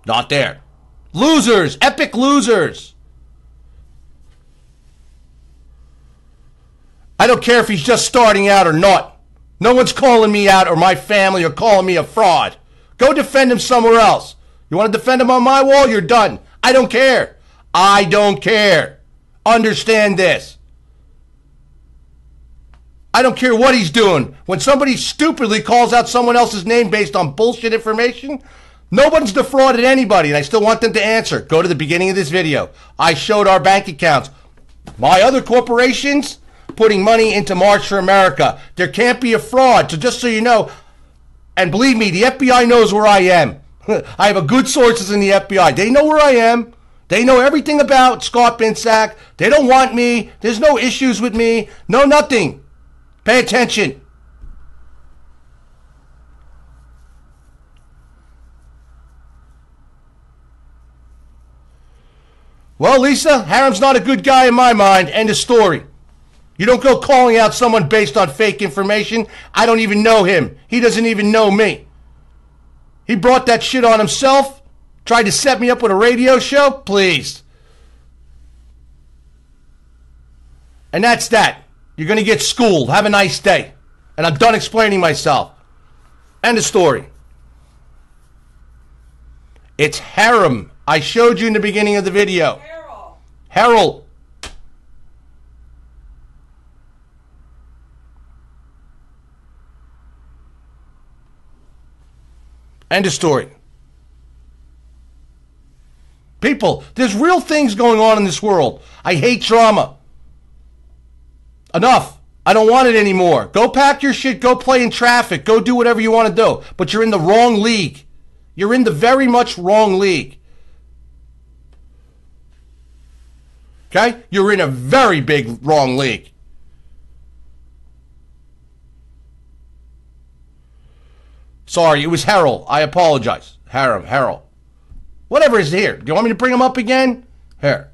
Speaker 1: Not there. Losers. Epic losers. I don't care if he's just starting out or not. No one's calling me out or my family or calling me a fraud. Go defend him somewhere else. You want to defend him on my wall? You're done. I don't care. I don't care. Understand this. I don't care what he's doing. When somebody stupidly calls out someone else's name based on bullshit information, nobody's defrauded anybody, and I still want them to answer. Go to the beginning of this video. I showed our bank accounts. My other corporations putting money into March for America. There can't be a fraud. So just so you know, and believe me, the FBI knows where I am. I have a good sources in the FBI. They know where I am. They know everything about Scott Binsack. They don't want me. There's no issues with me. No nothing. Pay attention. Well, Lisa, Haram's not a good guy in my mind. End of story. You don't go calling out someone based on fake information. I don't even know him. He doesn't even know me. He brought that shit on himself. Tried to set me up with a radio show. Please. And that's that. You're going to get schooled. Have a nice day. And I'm done explaining myself. End of story. It's Haram. I showed you in the beginning of the video. Harold. End of story. People, there's real things going on in this world. I hate drama. Enough. I don't want it anymore. Go pack your shit. Go play in traffic. Go do whatever you want to do. But you're in the wrong league. You're in the very much wrong league. Okay? You're in a very big wrong league. Sorry, it was Harold. I apologize. Harold. Whatever is here. Do you want me to bring him up again? Here.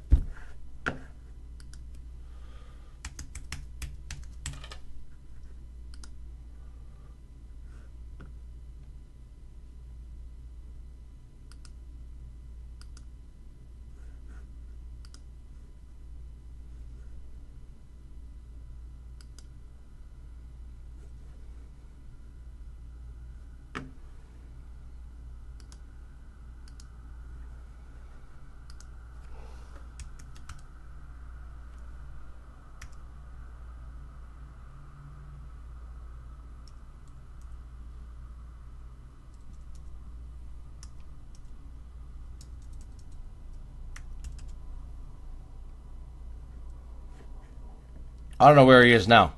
Speaker 1: I don't know where he is now.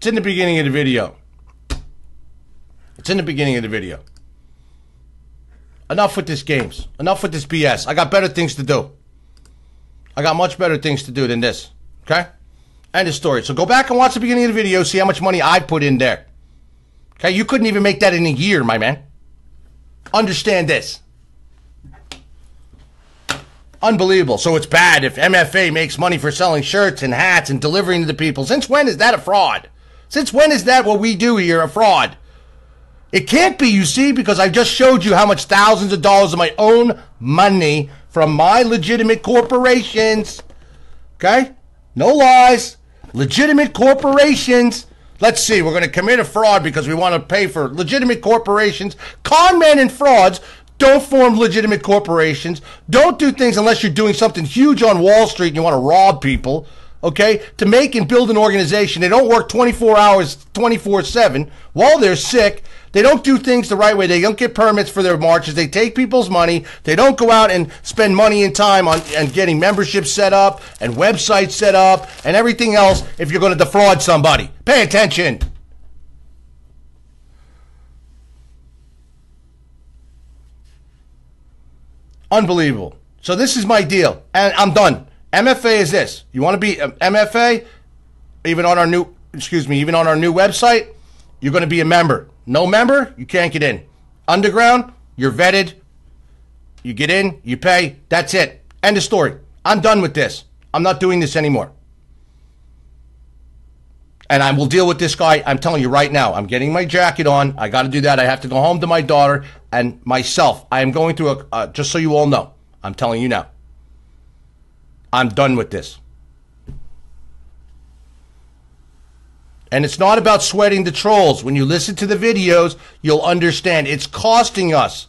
Speaker 1: It's in the beginning of the video. It's in the beginning of the video. Enough with this games. Enough with this BS. I got better things to do. I got much better things to do than this. Okay? End of story. So go back and watch the beginning of the video. See how much money I put in there. Okay? You couldn't even make that in a year, my man. Understand this. Unbelievable. So it's bad if MFA makes money for selling shirts and hats and delivering to the people. Since when is that a fraud? Since when is that what we do here a fraud? It can't be, you see, because I just showed you how much thousands of dollars of my own money from my legitimate corporations. Okay? No lies. Legitimate corporations. Let's see, we're going to commit a fraud because we want to pay for legitimate corporations. Con men and frauds don't form legitimate corporations. Don't do things unless you're doing something huge on Wall Street and you want to rob people. Okay? To make and build an organization, they don't work 24 hours, 24/7 while they're sick. They don't do things the right way. They don't get permits for their marches. They take people's money. They don't go out and spend money and time on and getting memberships set up and websites set up and everything else if you're going to defraud somebody. Pay attention. Unbelievable. So this is my deal. And I'm done. MFA is this. You want to be MFA? Even on our new website, you're going to be a member. No member, you can't get in. Underground, you're vetted. You get in, you pay. That's it. End of story. I'm done with this. I'm not doing this anymore. And I will deal with this guy. I'm telling you right now, I'm getting my jacket on. I got to do that. I have to go home to my daughter and myself. I am going through just so you all know. I'm telling you now. I'm done with this. And it's not about sweating the trolls. When you listen to the videos, you'll understand. It's costing us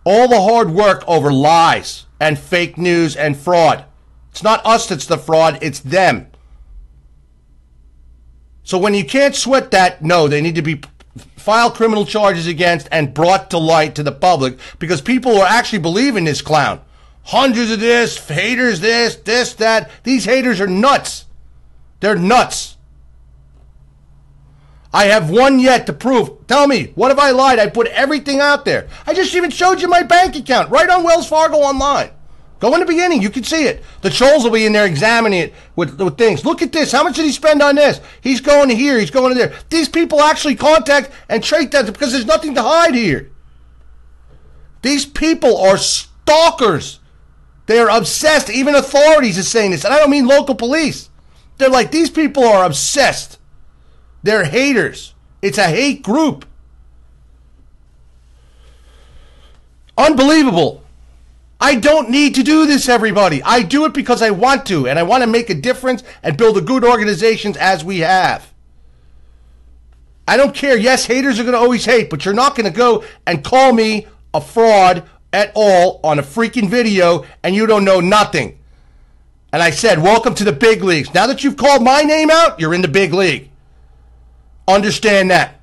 Speaker 1: all the hard work over lies and fake news and fraud. It's not us that's the fraud, it's them. So when you can't sweat that, no, they need to be filed criminal charges against and brought to light to the public because people are actually believing this clown. Hundreds of this, haters this, that. These haters are nuts. They're nuts. I have one yet to prove. Tell me, what have I lied? I put everything out there. I just even showed you my bank account right on Wells Fargo Online. Go in the beginning. You can see it. The trolls will be in there examining it with things. Look at this. How much did he spend on this? He's going to here. He's going to there. These people actually contact and trade that because there's nothing to hide here. These people are stalkers. They are obsessed. Even authorities are saying this. And I don't mean local police. They're like, these people are obsessed. They're haters. It's a hate group. Unbelievable. I don't need to do this, everybody. I do it because I want to, and I want to make a difference and build a good organizations as we have. I don't care. Yes, haters are going to always hate, but you're not going to go and call me a fraud at all on a freaking video, and you don't know nothing. And I said, welcome to the big leagues. Now that you've called my name out, you're in the big league. Understand that.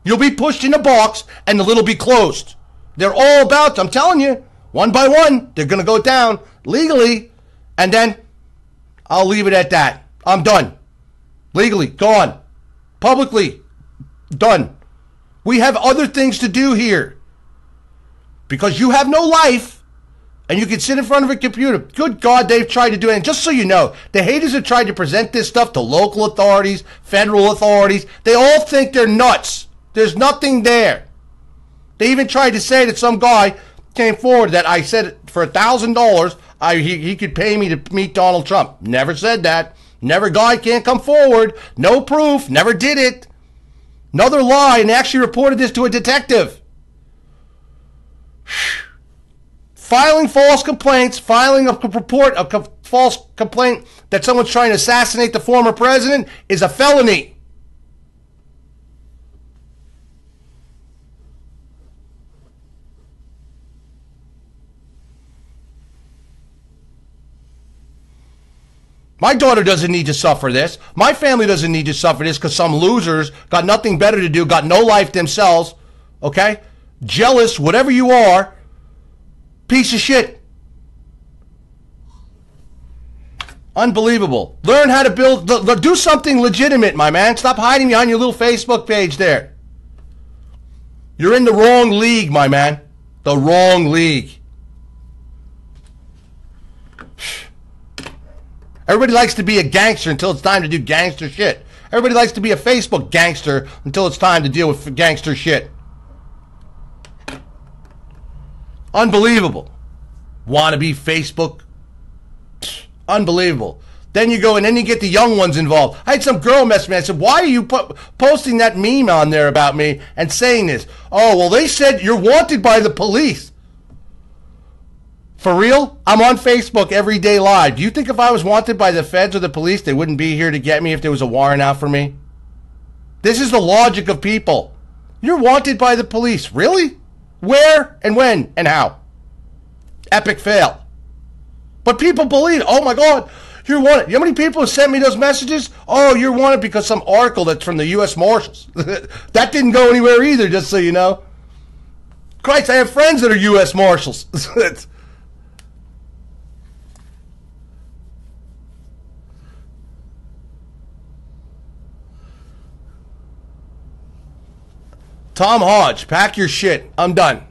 Speaker 1: You'll be pushed in a box and the lid will be closed. They're all about, I'm telling you, one by one, they're going to go down legally. And then I'll leave it at that. I'm done. Legally, gone. Publicly, done. We have other things to do here. Because you have no life. And you can sit in front of a computer. Good God, they've tried to do it. And just so you know, the haters have tried to present this stuff to local authorities, federal authorities. They all think they're nuts. There's nothing there. They even tried to say that some guy came forward that I said for $1,000 he could pay me to meet Donald Trump. Never said that. Never guy can't come forward. No proof. Never did it. Another lie, and they actually reported this to a detective. Filing false complaints, filing a report, a false complaint that someone's trying to assassinate the former president is a felony. My daughter doesn't need to suffer this. My family doesn't need to suffer this because some losers got nothing better to do, got no life themselves, okay? Jealous, whatever you are. Piece of shit. Unbelievable. Learn how to build, do something legitimate, my man. Stop hiding behind your little Facebook page there. You're in the wrong league, my man. The wrong league. Everybody likes to be a gangster until it's time to do gangster shit. Everybody likes to be a Facebook gangster until it's time to deal with gangster shit. Unbelievable. Want to be Facebook? Unbelievable. Then you go and then you get the young ones involved. I had some girl message me. I said, why are you posting that meme on there about me and saying this? Oh, well, they said you're wanted by the police. For real? I'm on Facebook every day live. Do you think if I was wanted by the feds or the police, they wouldn't be here to get me if there was a warrant out for me? This is the logic of people. You're wanted by the police. Really? Where and when and how? Epic fail. But people believe, oh my God, you're wanted. You know how many people have sent me those messages? Oh, you're wanted because some article that's from the U.S. Marshals. That didn't go anywhere either, just so you know. Christ, I have friends that are U.S. Marshals. Tom Hodge, pack your shit. I'm done.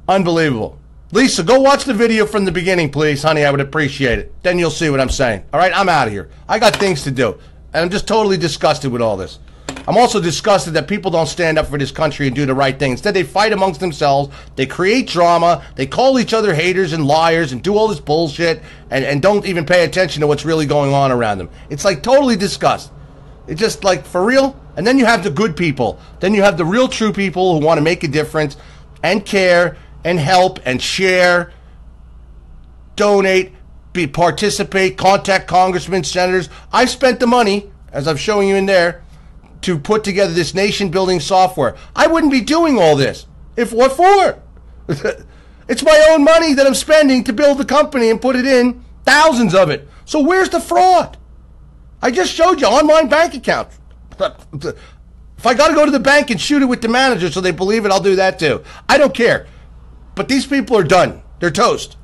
Speaker 1: Unbelievable. Lisa, go watch the video from the beginning, please, honey. I would appreciate it. Then you'll see what I'm saying. All right, I'm out of here. I got things to do. And I'm just totally disgusted with all this. I'm also disgusted that people don't stand up for this country and do the right thing. Instead, they fight amongst themselves. They create drama. They call each other haters and liars and do all this bullshit and don't even pay attention to what's really going on around them. It's like totally disgust. It's just like, for real? And then you have the good people. Then you have the real true people who want to make a difference and care and help and share, donate, participate, contact congressmen, senators. I spent the money, as I'm showing you in there, to put together this nation-building software. I wouldn't be doing all this. If what for? It's my own money that I'm spending to build the company and put it in, thousands of it. So where's the fraud? I just showed you online bank accounts. If I got to go to the bank and shoot it with the manager so they believe it, I'll do that too. I don't care. But these people are done. They're toast.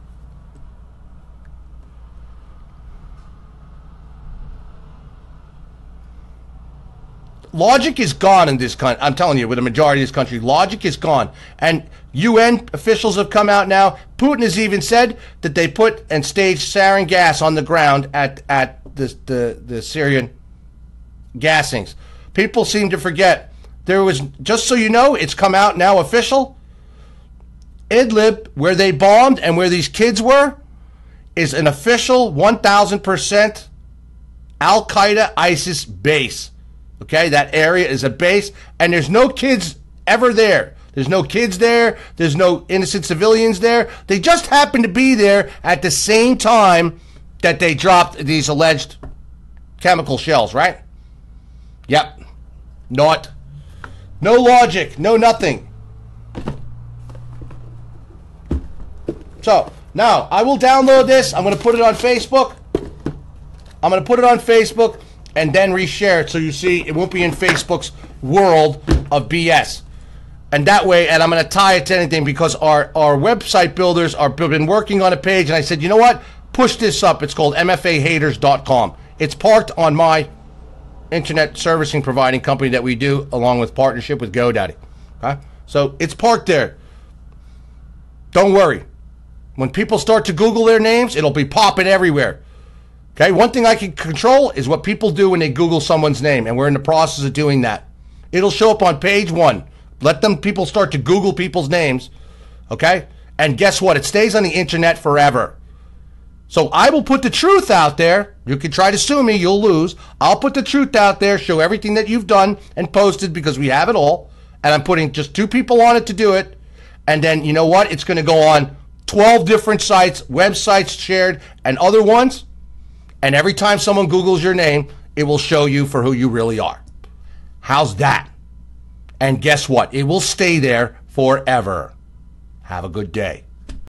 Speaker 1: Logic is gone in this country. I'm telling you, with the majority of this country, logic is gone. And UN officials have come out now. Putin has even said that they put and staged sarin gas on the ground at the Syrian gassings. People seem to forget. There was, just so you know, it's come out now official. Idlib, where they bombed and where these kids were, is an official 1,000% Al-Qaeda ISIS base. Okay, that area is a base, and there's no kids ever there. There's no kids there. There's no innocent civilians there. They just happened to be there at the same time that they dropped these alleged chemical shells, right? Yep. No logic, no nothing. So, now, I will download this. I'm going to put it on Facebook. And then reshare it so you see it won't be in Facebook's world of BS. And that way, and I'm going to tie it to anything because our website builders have been working on a page, and I said, you know what? Push this up. It's called MFAhaters.com. It's parked on my internet servicing providing company that we do along with partnership with GoDaddy. Okay? So it's parked there. Don't worry. When people start to Google their names, it'll be popping everywhere. Okay, one thing I can control is what people do when they Google someone's name, and we're in the process of doing that. It'll show up on page 1. Let them people start to Google people's names, okay? And guess what? It stays on the internet forever. So I will put the truth out there. You can try to sue me, you'll lose. I'll put the truth out there, show everything that you've done and posted because we have it all. And I'm putting just 2 people on it to do it. And then, you know what? It's going to go on 12 different sites, websites shared, and other ones. And every time someone Googles your name, it will show you for who you really are. How's that? And guess what? It will stay there forever. Have a good day.